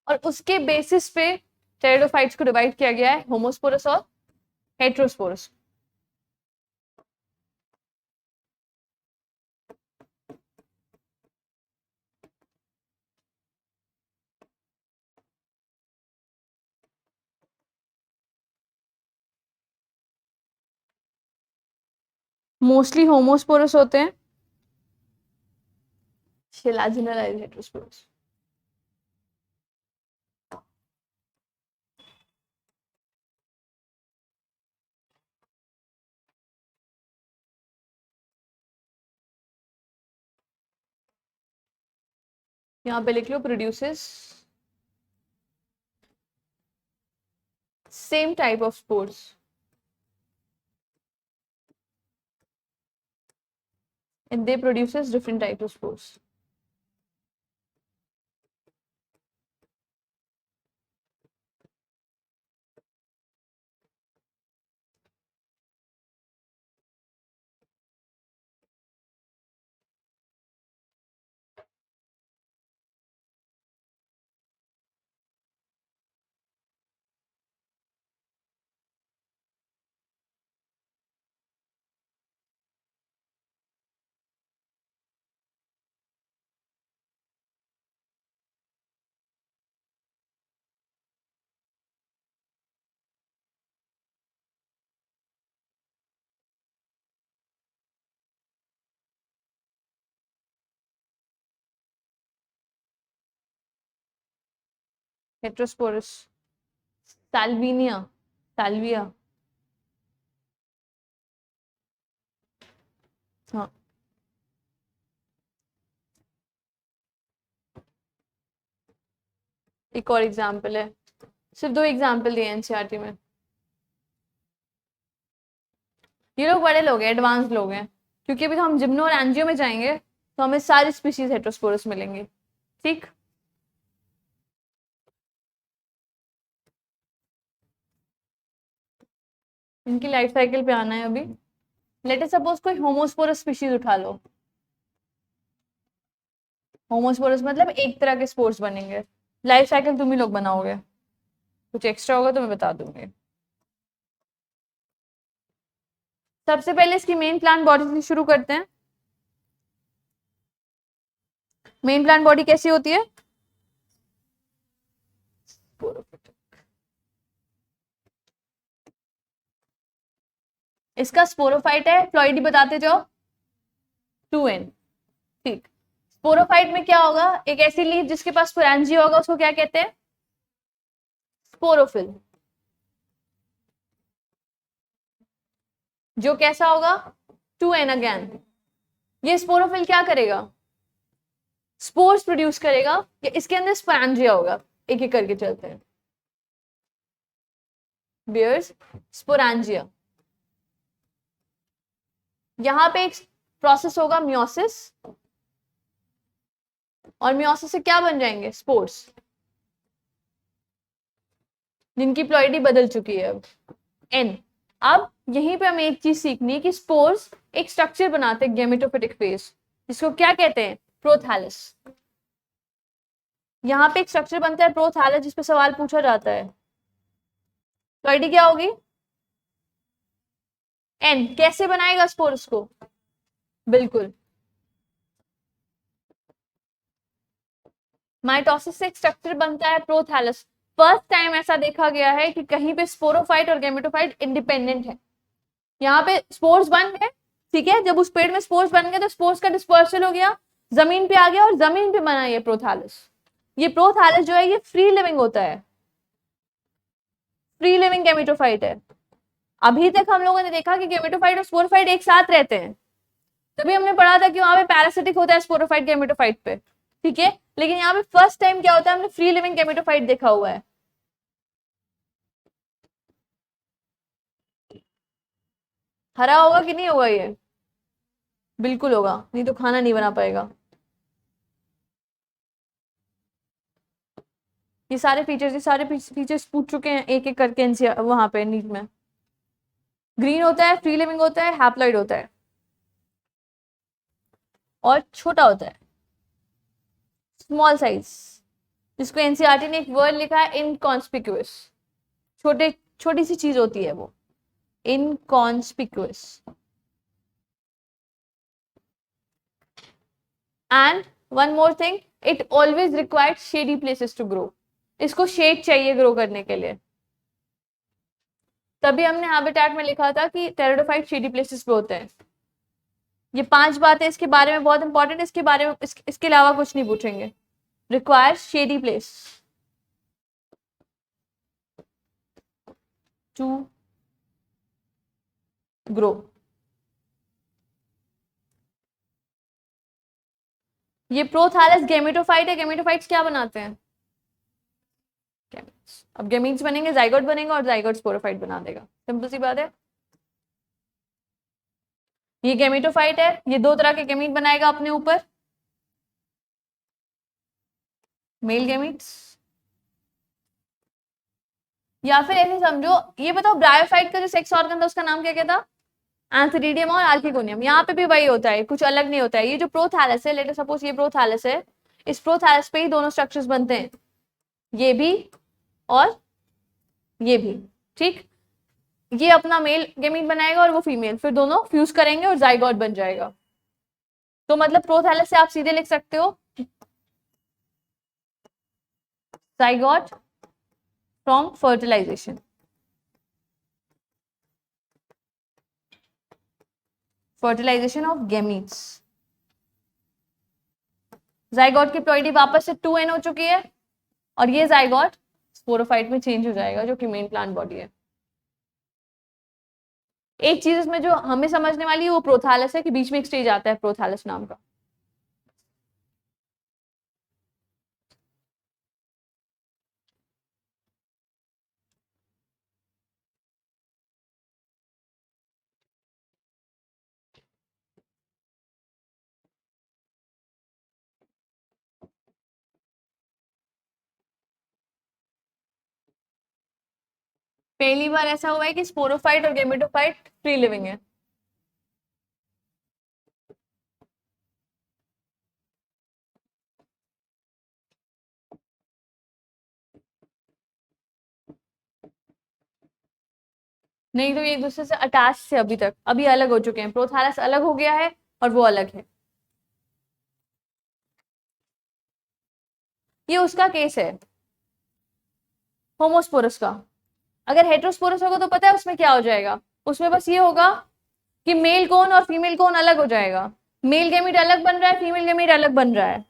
और उसके बेसिस पे टेरिडोफाइट्स को डिवाइड किया गया है, होमोस्पोरस और हेट्रोस्पोरस। मोस्टली होमोस्पोरस होते हैं, शिलाजिनल हेटेरोस्पोरस। यहाँ पे लिख लो produces same type of spores and they produces different types of spores. Heterosporous Salvinia, Salvia. हाँ, एक और एग्जाम्पल है, सिर्फ 2 एग्जाम्पल दिए एनसीईआरटी में। ये लोग बड़े लोग हैं, एडवांस लोग हैं, क्योंकि अभी तो हम जिम्नो और एंजियो में जाएंगे तो हमें सारी स्पीशीज हेटेरोस्पोरस मिलेंगे। ठीक, इनकी लाइफ साइकिल पे आना है अभी। लेट अस सपोज कोई होमोस्पोरस स्पीशीज उठा लो। होमोस्पोरस मतलब एक तरह के स्पोर्स बनेंगे। लाइफ साइकिल तुम ही लोग बनाओगे, कुछ एक्स्ट्रा होगा तो मैं बता दूंगी। सबसे पहले इसकी मेन प्लांट बॉडी से शुरू करते हैं। मेन प्लांट बॉडी कैसी होती है? इसका स्पोरोफाइट है, फ्लोइडी बताते जाओ, 2n। ठीक, स्पोरोफाइट में क्या होगा? एक ऐसी लीफ जिसके पास स्पोरेंजिया होगा, उसको क्या कहते हैं? स्पोरोफिल। जो कैसा होगा? 2n again. ये स्पोरोफिल क्या करेगा? स्पोर्स प्रोड्यूस करेगा, या इसके अंदर स्पोरेंजिया होगा। एक एक करके चलते हैं। Bears sporangia. यहां पे एक प्रोसेस होगा मियोसिस, और मियोसिस से क्या बन जाएंगे? स्पोर्स, जिनकी प्लॉइडी बदल चुकी है अब एन। अब यहीं पे हमें एक चीज सीखनी है कि स्पोर्स एक स्ट्रक्चर बनाते हैं गेमेटोफिटिक फेज, जिसको क्या कहते हैं? प्रोथैलस। यहाँ पे एक स्ट्रक्चर बनता है प्रोथैलस, जिसपे सवाल पूछा जाता है। प्लॉइडी क्या होगी? एन। कैसे बनाएगा स्पोर्स को? बिल्कुल, माइटोसिस से एक स्ट्रक्चर बनता है प्रोथैलस। फर्स्ट टाइम ऐसा देखा गया है कि कहीं पे स्पोरोफाइट और गेमेटोफाइट इंडिपेंडेंट है। यहाँ पे स्पोर्स बन गए, ठीक है, जब उस पेड़ में स्पोर्स बन गए तो स्पोर्स का डिस्पर्सल हो गया, जमीन पे आ गया, और जमीन पे बना ये प्रोथैलस। ये प्रोथैलस जो है ये फ्री लिविंग होता है, फ्री लिविंग गेमेटोफाइट है। अभी तक हम लोगों ने देखा कि गेमेटोफाइट और स्पोरोफाइट एक साथ रहते हैं, तभी हमने पढ़ा था कि वहां पे पैरासिटिक होता है स्पोरोफाइट गेमेटोफाइट पे, ठीक है। लेकिन यहाँ पे फर्स्ट टाइम क्या होता है, हमने फ्री लिविंग गेमेटोफाइट देखा हुआ है। हरा होगा कि नहीं होगा? ये बिल्कुल होगा, नहीं तो खाना नहीं बना पाएगा। ये सारे फीचर्स पूछ चुके हैं एक एक करके वहां पे नीट में। ग्रीन होता है, फ्री लिविंग होता है, हैप्लॉइड होता है, और छोटा होता है, स्मॉल साइज, जिसको एनसीईआरटी ने एक वर्ड लिखा है इनकॉन्स्पिक्यूअस। छोटी सी चीज होती है वो, inconspicuous. And one more thing, it always required shady places to grow. इसको शेड चाहिए ग्रो करने के लिए, तभी हमने हैबिटेट में लिखा था कि टेरिडोफाइट शेडी प्लेसेस पे होते हैं। ये 5 बातें इसके बारे में बहुत इंपॉर्टेंट, इसके बारे में इसके अलावा कुछ नहीं पूछेंगे। Requires shady place to grow. ये प्रोथैलस गेमेटोफाइट है। गेमेटोफाइट्स क्या बनाते हैं? गैमीट्स। अब गैमीट्स बनेंगे, जाइगोट बनेगा और जाइगोट स्पोरोफाइट बना देगा। सिंपल सी बात है। ये गेमेटोफाइट है, ये 2 तरह के गैमीट बनाएगा अपने ऊपर, मेल गैमीट्स, या फिर ऐसे समझो, ये बताओ ब्रायोफाइट का जो सेक्स ऑर्गन था उसका नाम क्या क्या था? एंथेरिडियम और आर्किगोनियम। यहाँ पे भी वही होता है, कुछ अलग नहीं होता है। ये जो प्रोथैलस है, लेट अस सपोज ये प्रोथैलस है, इस प्रोथैलस पे ही दोनों स्ट्रक्चर्स बनते हैं, ये भी और ये भी। ठीक, ये अपना मेल गैमीट बनाएगा और वो फीमेल, फिर दोनों फ्यूज करेंगे और जाइगोट बन जाएगा। तो मतलब प्रोथैलस से आप सीधे लिख सकते हो zygote from fertilization. Fertilization of gametes. Zygote की प्लॉइडी वापस से 2n हो चुकी है और ये जाइगोट स्पोरोफाइट में चेंज हो जाएगा, जो कि मेन प्लांट बॉडी है। एक चीज इसमें जो हमें समझने वाली है वो प्रोथैलस है कि बीच में एक स्टेज आता है प्रोथैलस नाम का। पहली बार ऐसा हुआ है कि स्पोरोफाइट और गेमेटोफाइट फ्री लिविंग है। नहीं तो ये एक दूसरे से अटैच थे अभी तक, अभी अलग हो चुके हैं। प्रोथैलस अलग हो गया है और वो अलग है। ये उसका केस है होमोस्पोरस का। अगर हेटेरोस्पोरस होगा तो पता है उसमें क्या हो जाएगा? उसमें बस ये होगा कि मेल कोन और फीमेल कोन अलग हो जाएगा। मेल गैमीट अलग बन रहा है, फीमेल गैमीट अलग बन रहा है।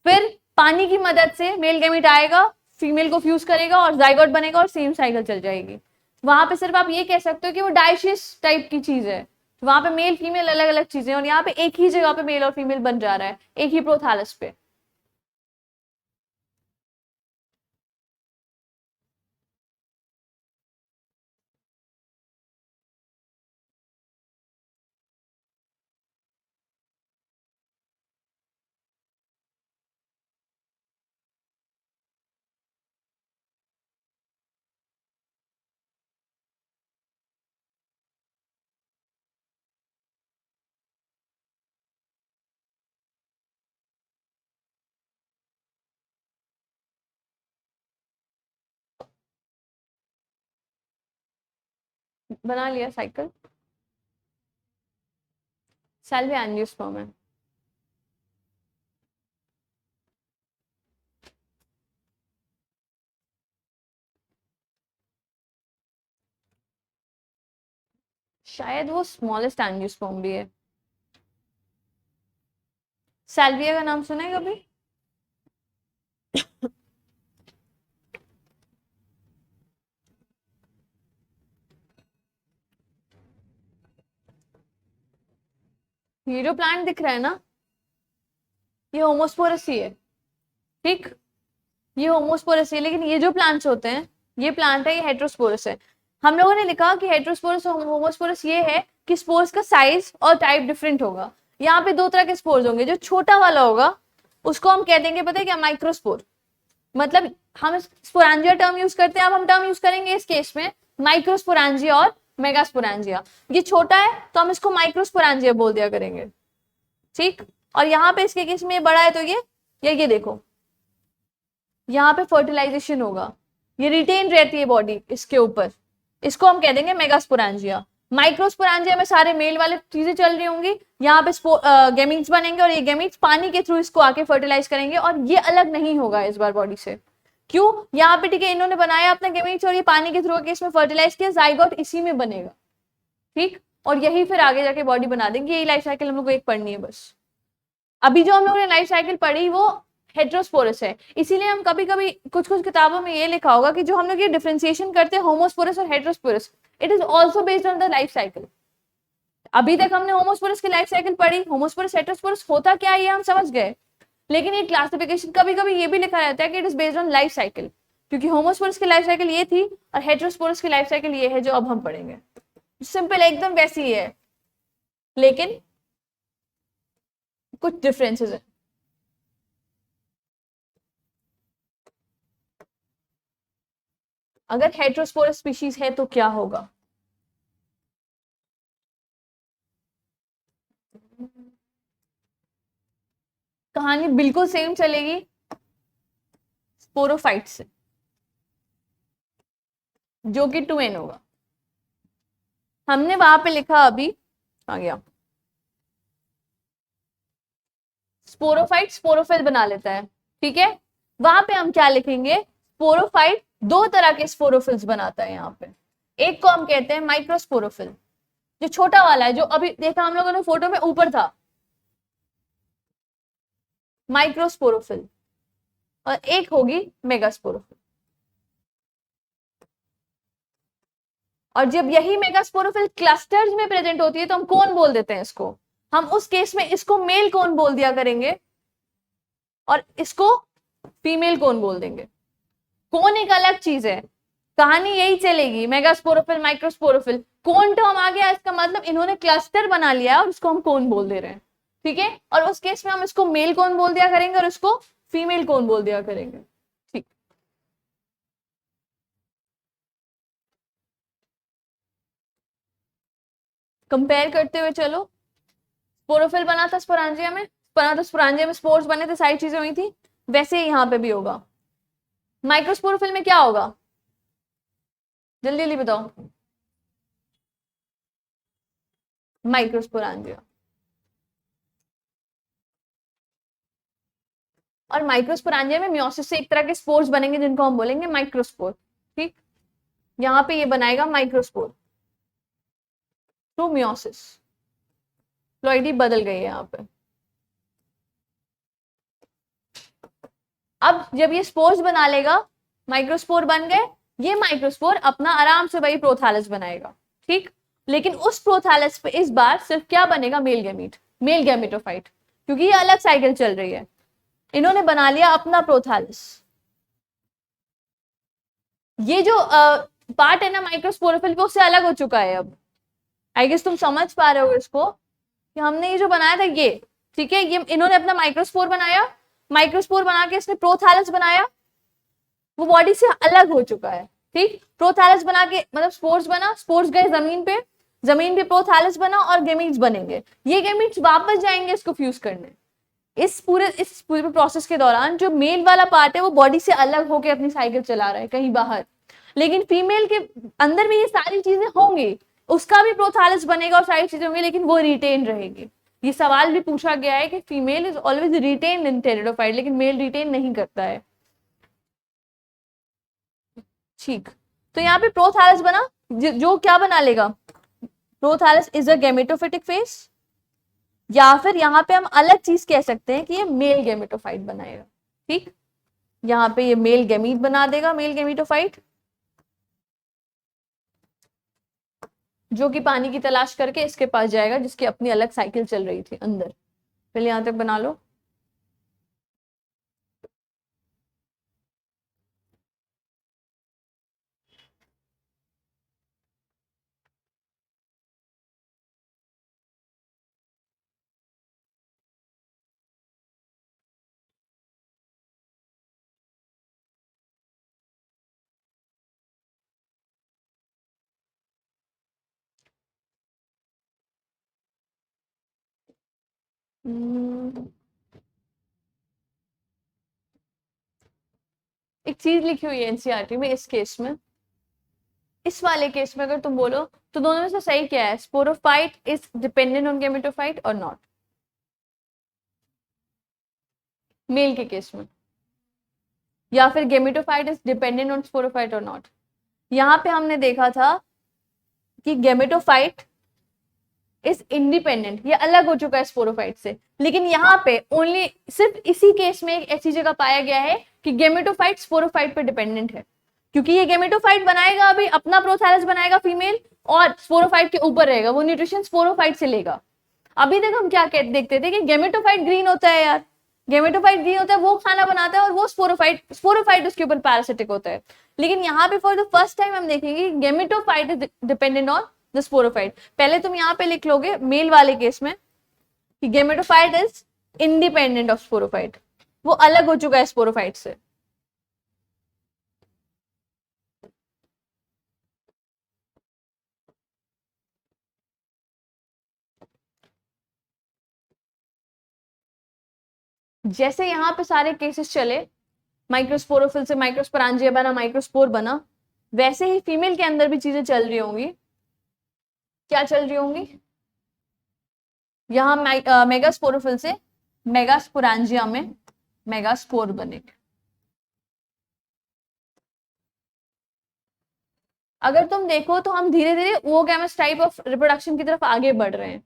फिर पानी की मदद से मेल गैमीट आएगा, फीमेल को फ्यूज करेगा और जाइगोट बनेगा और सेम साइकिल चल जाएगी। वहां पे सिर्फ आप ये कह सकते हो कि वो डाइशियस टाइप की चीज है। वहां पे मेल फीमेल अलग अलग चीजें, और यहाँ पे एक ही जगह पे मेल और फीमेल बन जा रहा है, एक ही प्रोथैलस पे। बना लिया साइकिल। सेल भी एंजियोस्पर्म है। शायद वो स्मॉलेस्ट एंजियोस्पर्म भी है। सैल्विया का नाम सुना है कभी? ये जो प्लांट दिख रहा है ना, ये होमोस्पोरस ही है। ठीक, ये होमोस्पोरस है, लेकिन ये जो प्लांट्स होते हैं, ये प्लांट है, ये हेटेरोस्पोरस है। हम लोगों ने लिखा कि हेटेरोस्पोरस और होमोस्पोरस ये है कि स्पोर्स का साइज और टाइप डिफरेंट होगा। यहाँ पे 2 तरह के स्पोर्स होंगे। जो छोटा वाला होगा उसको हम कह देंगे, पता है क्या? माइक्रोस्पोर। मतलब हम स्पोरेंजिया टर्म यूज करते हैं, अब हम टर्म यूज करेंगे इस केस में माइक्रोस्पोरेंजिया और मेगास्पोरेंजिया। ये छोटा है तो हम इसको माइक्रोस्पोरेंजिया बोल दिया करेंगे। ठीक, और यहाँ पे इसके केस में बड़ा है तो ये देखो, यहाँ पे फर्टिलाइजेशन होगा, ये रिटेन रहती है बॉडी इसके ऊपर, इसको हम कह देंगे मेगास्पोरेंजिया। माइक्रोस्पोरेंजिया में सारे मेल वाले चीजें चल रही होंगी, यहाँ पे गैमीट्स बनेंगे और ये गैमीट्स पानी के थ्रू इसको आके फर्टिलाइज करेंगे, और ये अलग नहीं होगा इस बार बॉडी से। क्यों? यहाँ पे ठीक है, इन्होंने बनाया अपना गैमीट्स और ये पानी के थ्रू केस में फर्टिलाइज किया, जाइगोट इसी में बनेगा। ठीक, और यही फिर आगे जाके बॉडी बना देंगे। यही लाइफ साइकिल हम लोग को एक पढ़नी है बस। अभी जो हम लोगों ने लाइफ साइकिल पढ़ी वो हेट्रोस्पोरस है, इसीलिए हम कभी कभी कुछ कुछ किताबों में ये लिखा होगा कि जो हम लोग ये डिफरेंशिएशन करते हैं होमोस्पोरस और heterosporous, it is also based on the life cycle. अभी तक हमने होमोस्पोरस की लाइफ साइकिल पढ़ी, होमोस्पोरस हेट्रोस्पोरस होता क्या है ये हम समझ गए, लेकिन ये क्लासिफिकेशन कभी कभी ये भी लिखा रहता है कि it is based on life cycle, क्योंकि होमोस्पोरस की लाइफ साइकिल ये थी और हेट्रोस्पोरस की लाइफ साइकिल ये है जो अब हम पढ़ेंगे। सिंपल एकदम वैसी ही है, लेकिन कुछ डिफरेंसेस है। अगर हेट्रोस्पोरस स्पीशीज है तो क्या होगा? कहानी बिल्कुल सेम चलेगी स्पोरोफाइट से, जो कि 2n होगा। हमने वहां पे लिखा, अभी आ गया, स्पोरोफाइट स्पोरोफिल बना लेता है, ठीक है। वहां पे हम क्या लिखेंगे, स्पोरोफाइट दो तरह के स्पोरोफिल्स बनाता है यहाँ पे। एक को हम कहते हैं माइक्रोस्पोरोफिल, जो छोटा वाला है, जो अभी देखा हम लोगों ने फोटो में ऊपर था, माइक्रोस्पोरोफिल, और एक होगी मेगास्पोरोफिल। और जब यही मेगास्पोरोफिल क्लस्टर्स में प्रेजेंट होती है तो हम कौन बोल देते हैं इसको, हम उस केस में इसको मेल कौन बोल दिया करेंगे और इसको फीमेल कौन बोल देंगे। कौन एक अलग चीज है, कहानी यही चलेगी, मेगास्पोरोफिल माइक्रोस्पोरोफिल, कौन टर्म आ गया इसका मतलब इन्होंने क्लस्टर बना लिया और उसको हम कौन बोल दे रहे हैं, ठीक है। और उस केस में हम इसको मेल कौन बोल दिया करेंगे और इसको फीमेल कौन बोल दिया करेंगे, ठीक। कंपेयर करते हुए चलो, स्पोरोफिल बना था स्पोरांजिया में, बना था स्पोरांजिया में, स्पोर्स बने थे, सारी चीजें हुई थी, वैसे ही यहाँ पे भी होगा। माइक्रोस्पोरोफिल में क्या होगा, जल्दी जल्दी बताओ। माइक्रोस्पोरांजिया, और माइक्रोस्पोरांजिया में मियोसिस से एक तरह के स्पोर्स बनेंगे जिनको हम बोलेंगे माइक्रोस्पोर, ठीक। यहाँ पे ये बनाएगा माइक्रोस्पोर थ्रू मियोसिस, फ्लोइडी बदल गई है यहाँ पे। अब जब ये स्पोर्स बना लेगा, माइक्रोस्पोर बन गए, ये माइक्रोस्पोर अपना आराम से वही प्रोथैलस बनाएगा, ठीक। लेकिन उस प्रोथैलस पे इस बार सिर्फ क्या बनेगा, मेल गैमीट, मेल गैमेटोफाइट, क्योंकि ये अलग साइकिल चल रही है। इन्होंने बना लिया अपना प्रोथैलस। ये जो पार्ट है ना माइक्रोस्पोरोफिल वो उससे अलग हो चुका है अब। आई गेस तुम समझ पा रहे हो इसको, कि हमने ये जो बनाया था ये, ठीक है, ये इन्होंने अपना माइक्रोस्पोर बनाया, माइक्रोस्पोर बना के इसने प्रोथैलस बनाया, वो बॉडी से अलग हो चुका है, ठीक। प्रोथैलस बना के मतलब स्पोर्स बना, स्पोर्स गए जमीन पे, जमीन पे प्रोथैलस बना और गेमीट्स बनेंगे, ये गेमीट्स वापस जाएंगे इसको फ्यूज करने। इस पूरे प्रोसेस के दौरान जो मेल वाला पार्ट है वो बॉडी से अलग होकर अपनी साइकिल चला रहा है कहीं बाहर, लेकिन फीमेल के अंदर भी ये सारी चीजें होंगी, उसका भी प्रोथैलस बनेगा और सारी चीजें होंगी, लेकिन वो रिटेन रहेगी। ये सवाल भी पूछा गया है कि female is always retain in pteridophyte, लेकिन मेल रिटेन नहीं करता है, ठीक। तो यहाँ पे प्रोथैलस बना, जो क्या बना लेगा, prothallus is a gametophytic face, या फिर यहाँ पे हम अलग चीज कह सकते हैं कि ये मेल गैमेटोफाइट बनाएगा, ठीक। यहाँ पे ये मेल गैमीट बना देगा, मेल गैमेटोफाइट, जो कि पानी की तलाश करके इसके पास जाएगा जिसकी अपनी अलग साइकिल चल रही थी अंदर। पहले यहाँ तक बना लो। एक चीज लिखी हुई है एनसीईआरटी में इस केस में, इस वाले केस में अगर तुम बोलो तो दोनों में से सही क्या है, sporophyte is dependent on gametophyte और नॉट, मेल के केस में, या फिर gametophyte is dependent on sporophyte और नॉट। यहाँ पे हमने देखा था कि गैमेटोफाइट इज इंडिपेंडेंट, ये अलग हो चुका है स्पोरोफाइट से। लेकिन यहाँ पे ओनली सिर्फ इसी केस में एक ऐसी जगह पाया गया है कि गेमेटोफाइट स्पोरोफाइट पे डिपेंडेंट है, क्योंकि ये गेमेटोफाइट बनाएगा, अभी अपना प्रोथैलस बनाएगा फीमेल और स्पोरोफाइट के ऊपर रहेगा, वो न्यूट्रिशन स्पोरोफाइट से लेगा। अभी तक हम क्या देखते थे कि गेमेटोफाइट ग्रीन होता है यार, गेमेटोफाइट ग्रीन होता है, वो खाना बनाता है और वो स्पोरोफाइट उसके ऊपर पैरासिटिक होता है। लेकिन यहाँ पे फॉर द फर्स्ट टाइम हम देखेंगे gametophyte is dependent on the sporophyte. पहले तुम यहाँ पे लिख लोगे मेल वाले केस में कि gametophyte is independent of sporophyte, वो अलग हो चुका है स्पोरोफाइट से। जैसे यहाँ पे सारे केसेस चले, माइक्रोस्पोरोफिल से माइक्रोस्पोरांजिया बना, माइक्रोस्पोर बना, वैसे ही फीमेल के अंदर भी चीजें चल रही होंगी। क्या चल रही होंगी? यहाँ मेगास्पोरोफिल से मेगास्पोरांजिया में मेगास्पोर बनेंगे। अगर तुम देखो तो हम धीरे धीरे ओगैमस टाइप ऑफ रिप्रोडक्शन की तरफ आगे बढ़ रहे हैं,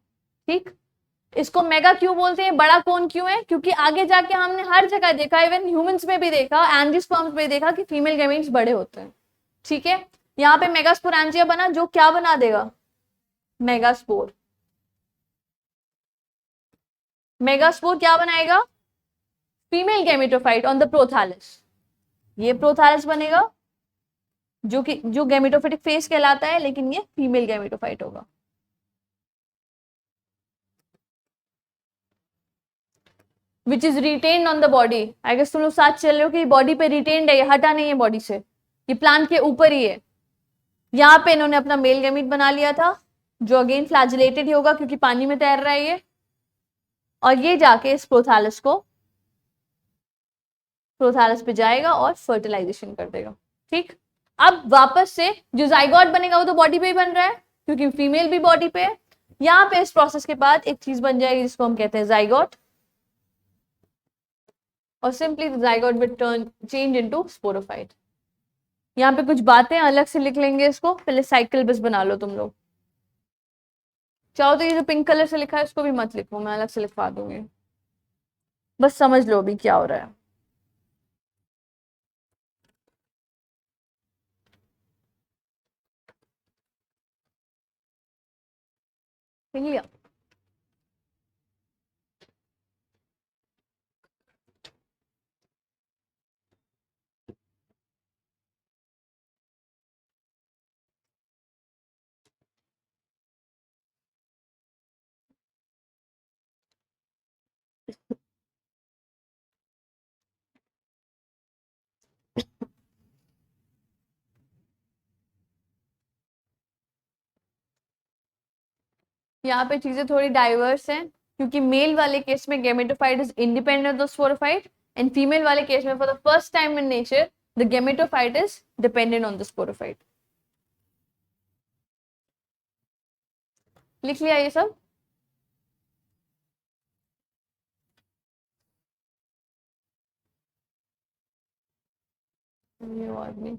ठीक। इसको मेगा क्यों बोलते हैं, बड़ा कौन क्यों है? क्योंकि आगे जाके हमने हर जगह देखा, इवन ह्यूमंस में भी देखा, एंजियोस्पर्म्स में देखा कि फीमेल गैमेट्स बड़े होते हैं, ठीक है। यहाँ पे मेगास्पोरांजिया बना, जो क्या बना देगा? मेगास्पोर। मेगास्पोर क्या बनाएगा? Female gametophyte on the prothallus. ये प्रोथैलस बनेगा जो गैमेटोफाइटिक फेस कहलाता है, लेकिन ये फीमेल गैमेटोफाइट होगा। Which is retained on the body. I guess तुम लोग साथ चल रहे हो कि बॉडी पे रिटेन्ड है, ये हटा नहीं है बॉडी से, ये प्लांट के ऊपर ही है। यहाँ पे इन्होंने अपना मेल गैमीट बना लिया था, जो अगेन फ्लैजिलेटेड ही होगा क्योंकि पानी में तैर रहा है ये, और ये जाके इस प्रोथैलस पे जाएगा और फर्टिलाइजेशन कर देगा, ठीक। अब वापस से जो जाइगोट बनेगा वो तो बॉडी पे ही बन रहा है क्योंकि फीमेल भी बॉडी पे है। यहाँ पे इस प्रोसेस के बाद एक चीज बन जाएगी जिसको हम कहते हैं जाइगोट, और simply zygote will turn change into sporophyte. यहाँ पे कुछ बातें अलग से लिख लेंगे, इसको पहले साइकिल बस बना लो तुम लोग। चाहो तो ये जो पिंक कलर से लिखा है इसको भी मत लिखो, मैं अलग से लिखवा दूंगी, बस समझ लो अभी क्या हो रहा है। लिख लिया? यहाँ पे चीजें थोड़ी डाइवर्स हैं क्योंकि मेल वाले केस में gametophyte is independent of sporophyte, and female वाले केस में for the first time in nature the gametophyte is dependent on the sporophyte. लिख लिया ये सब? ये आदमी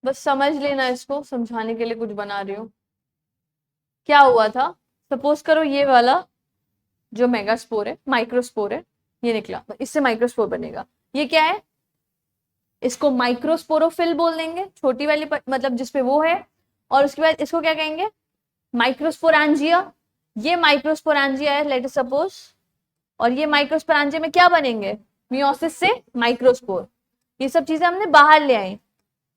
बस समझ लेना, इसको समझाने के लिए कुछ बना रही हूँ। क्या हुआ था, सपोज करो ये वाला जो मेगास्पोर है, माइक्रोस्पोर है, ये निकला, इससे माइक्रोस्पोर बनेगा। ये क्या है? इसको माइक्रोस्पोरोफिल बोल देंगे, छोटी वाली मतलब जिसपे वो है, और उसके बाद इसको क्या कहेंगे? माइक्रोस्पोरांजिया। ये माइक्रोस्पोरांजिया है लेट अस सपोज, और ये माइक्रोस्पोरांजिया में क्या बनेंगे? मियोसिस से माइक्रोस्पोर। ये सब चीजें हमने बाहर ले आई,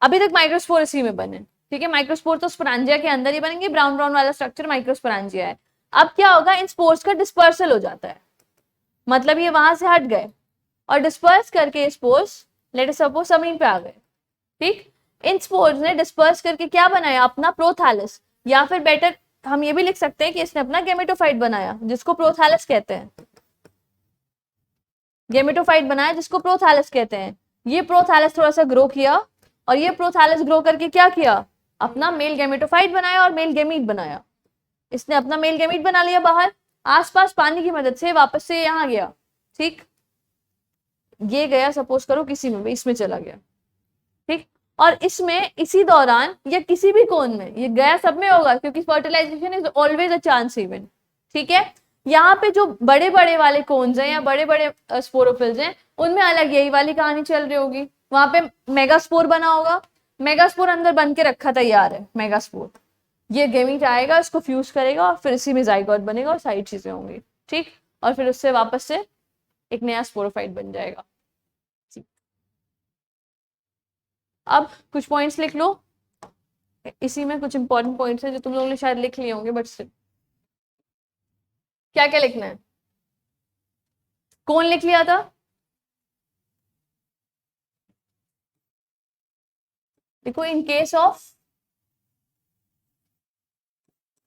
अभी तक माइक्रोस्पोर इसी में बने, ठीक है। माइक्रोस्पोर तो स्पोरांजिया के अंदर ही बनेंगे, ब्राउन ब्राउन वाला स्ट्रक्चर माइक्रोस्पोरांजिया है। अब क्या होगा, इन स्पोर्स का डिस्पर्सल हो जाता है, मतलब ये वहां से हट गए और डिस्पर्स करके स्पोर्स लेट अस सपोज जमीन पे आ गए, ठीक। इन स्पोर्स ने डिस्पर्स करके क्या बनाया? अपना प्रोथैलस, या फिर बेटर हम ये भी लिख सकते हैं कि इसने अपना गेमेटोफाइट बनाया जिसको प्रोथैलस कहते हैं। गेमेटोफाइट बनाया जिसको प्रोथैलस कहते हैं। ये प्रोथैलस थोड़ा सा ग्रो किया, और ये प्रोथैलस ग्रो करके क्या किया? अपना मेल गेमेटोफाइट बनाया और मेल गेमीट बनाया। इसने अपना मेल गेमीट बना लिया बाहर, आसपास पानी की मदद से वापस से यहाँ गया, ठीक। ये गया सपोज करो किसी में भी, इसमें चला गया, ठीक, और इसमें इसी दौरान या किसी भी कोन में ये गया, सब में होगा क्योंकि fertilization is always a chance event, ठीक है। यहाँ पे जो बड़े बड़े वाले कोन्स हैं या बड़े बड़े स्पोरोफिल्स हैं, उनमें अलग यही वाली कहानी चल रही होगी। वहां पे मेगास्पोर बना होगा, मेगास्पोर अंदर बन के रखा तैयार है मेगास्पोर, ये गेमीट आएगा, इसको फ्यूज करेगा और फिर इसी में जाइगोट बनेगा और सारी चीजें होंगी, ठीक, और फिर उससे वापस से एक नया स्पोरोफाइट बन जाएगा। अब कुछ पॉइंट्स लिख लो, इसी में कुछ इंपॉर्टेंट पॉइंट्स हैं जो तुम लोगों ने शायद लिख लिए होंगे, बट क्या क्या लिखना है? कौन लिख लिया था? देखो, in case of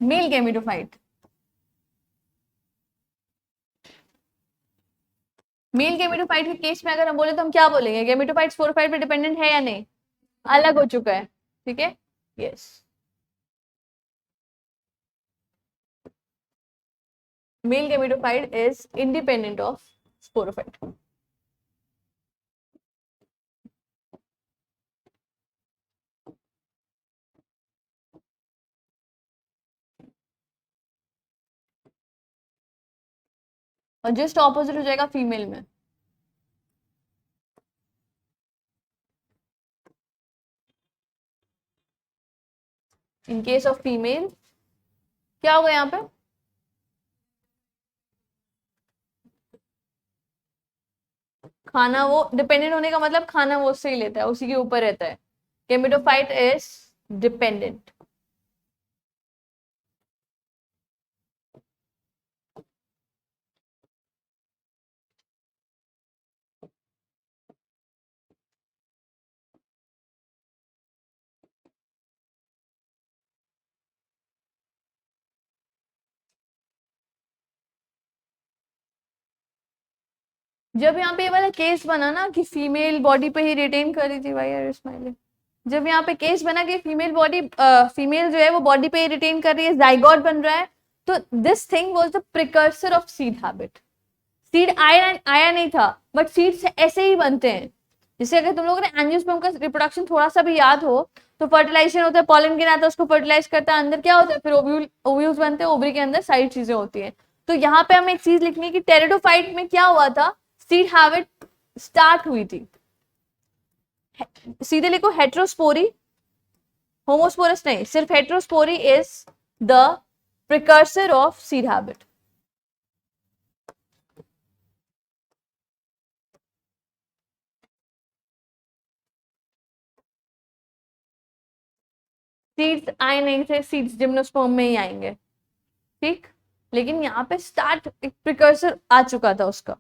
male gametophyte, male gametophyte के केस में अगर हम बोले तो हम क्या बोलेंगे? गैमेटोफाइट स्पोरोफाइट पे डिपेंडेंट है या नहीं? अलग हो चुका है, ठीक है, yes. Male gametophyte is independent of sporophyte. और जस्ट ऑपोजिट हो जाएगा फीमेल में। इन केस ऑफ फीमेल क्या होगा यहाँ पे? खाना वो डिपेंडेंट होने का मतलब खाना वो उससे ही लेता है, उसी के ऊपर रहता है। Gametophyte is dependent. जब यहाँ पे ये वाला केस बना ना कि फीमेल बॉडी पे ही रिटेन कर रही थी, भाई यार स्माइलिंग, जब यहाँ पे केस बना कि फीमेल बॉडी, फीमेल जो है वो बॉडी पे ही रिटेन कर रही है, जाइगोट बन रहा है, तो this thing was the precursor of seed habit. Seed आया आया नहीं था, बट सीड्स ऐसे ही बनते हैं। जैसे अगर तुम लोगों ने एंजियोस्पर्म का रिप्रोडक्शन थोड़ा सा भी याद हो, तो फर्टिलाइजेशन होता है, पॉलन गिराता है, उसको फर्टिलाइज करता है, अंदर क्या होता है, फिर ओव्यूल्स बनते हैं, ओवरी के अंदर सारी चीजें होती हैं। तो यहाँ पे हमें एक चीज लिखनी है कि टेरिडोफाइट में क्या हुआ था, सीड हैबिट स्टार्ट हुई थी। सीधे लिखो हेट्रोस्पोरी, होमोस्पोरस नहीं, सिर्फ heterospory is the precursor of seed habit. Seeds आए नहीं थे, सीड्स जिम्नोस्पर्म में ही आएंगे, ठीक, लेकिन यहाँ पे स्टार्ट एक प्रिकर्सर आ चुका था उसका।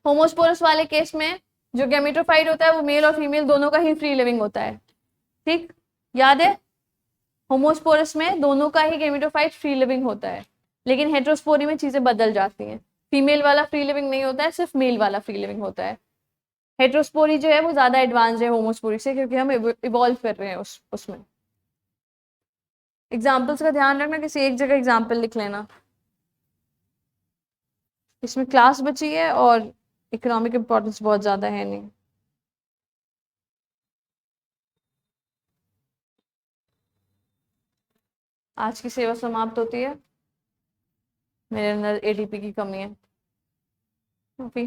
होमोस्पोरस वाले केस में जो गैमेटोफाइट होता है वो मेल और फीमेल दोनों का ही फ्री लिविंग होता है, ठीक, याद है? होमोस्पोरस में दोनों का ही गैमेटोफाइट फ्री लिविंग होता है, लेकिन हेट्रोस्पोरी में चीजें बदल जाती हैं। फीमेल वाला फ्री लिविंग नहीं होता है, सिर्फ मेल वाला फ्री लिविंग होता है। हेट्रोस्पोरी जो है वो ज्यादा एडवांस है होमोस्पोरी से, क्योंकि हम इवॉल्व कर रहे हैं उसमें। एग्जाम्पल्स का ध्यान रखना, किसी एक जगह एग्जाम्पल लिख लेना। इसमें क्लास बची है और इकोनॉमिक इंपॉर्टेंस बहुत ज्यादा है नहीं। आज की सेवा समाप्त होती है, मेरे अंदर एटीपी की कमी है, काफी।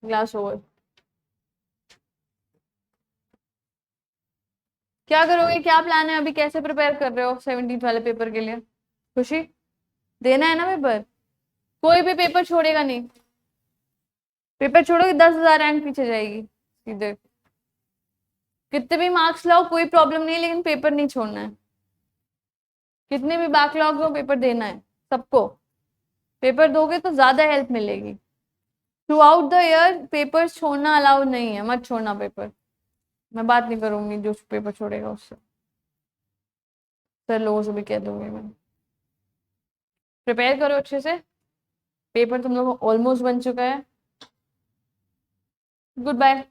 Glass over. क्या करोगे, क्या प्लान है अभी, कैसे प्रिपेयर कर रहे हो 17th वाले पेपर के लिए? खुशी, देना है ना पेपर, कोई भी पेपर छोड़ेगा नहीं। पेपर छोड़ोगे 10,000 रैंक पीछे जाएगी सीधे। कितने भी मार्क्स लाओ कोई प्रॉब्लम नहीं है, लेकिन पेपर नहीं छोड़ना है। कितने भी बैकलॉग हो, पेपर देना है सबको। पेपर दोगे तो ज्यादा हेल्प मिलेगी। Through out the year paper छोड़ना अलाउड नहीं है, मत छोड़ना पेपर। मैं बात नहीं करूंगी जो पेपर छोड़ेगा उससे, सर लोगों से भी कह दूंगी मैं। प्रिपेयर करो अच्छे से, पेपर तुम लोग ऑलमोस्ट बन चुका है। Good bye.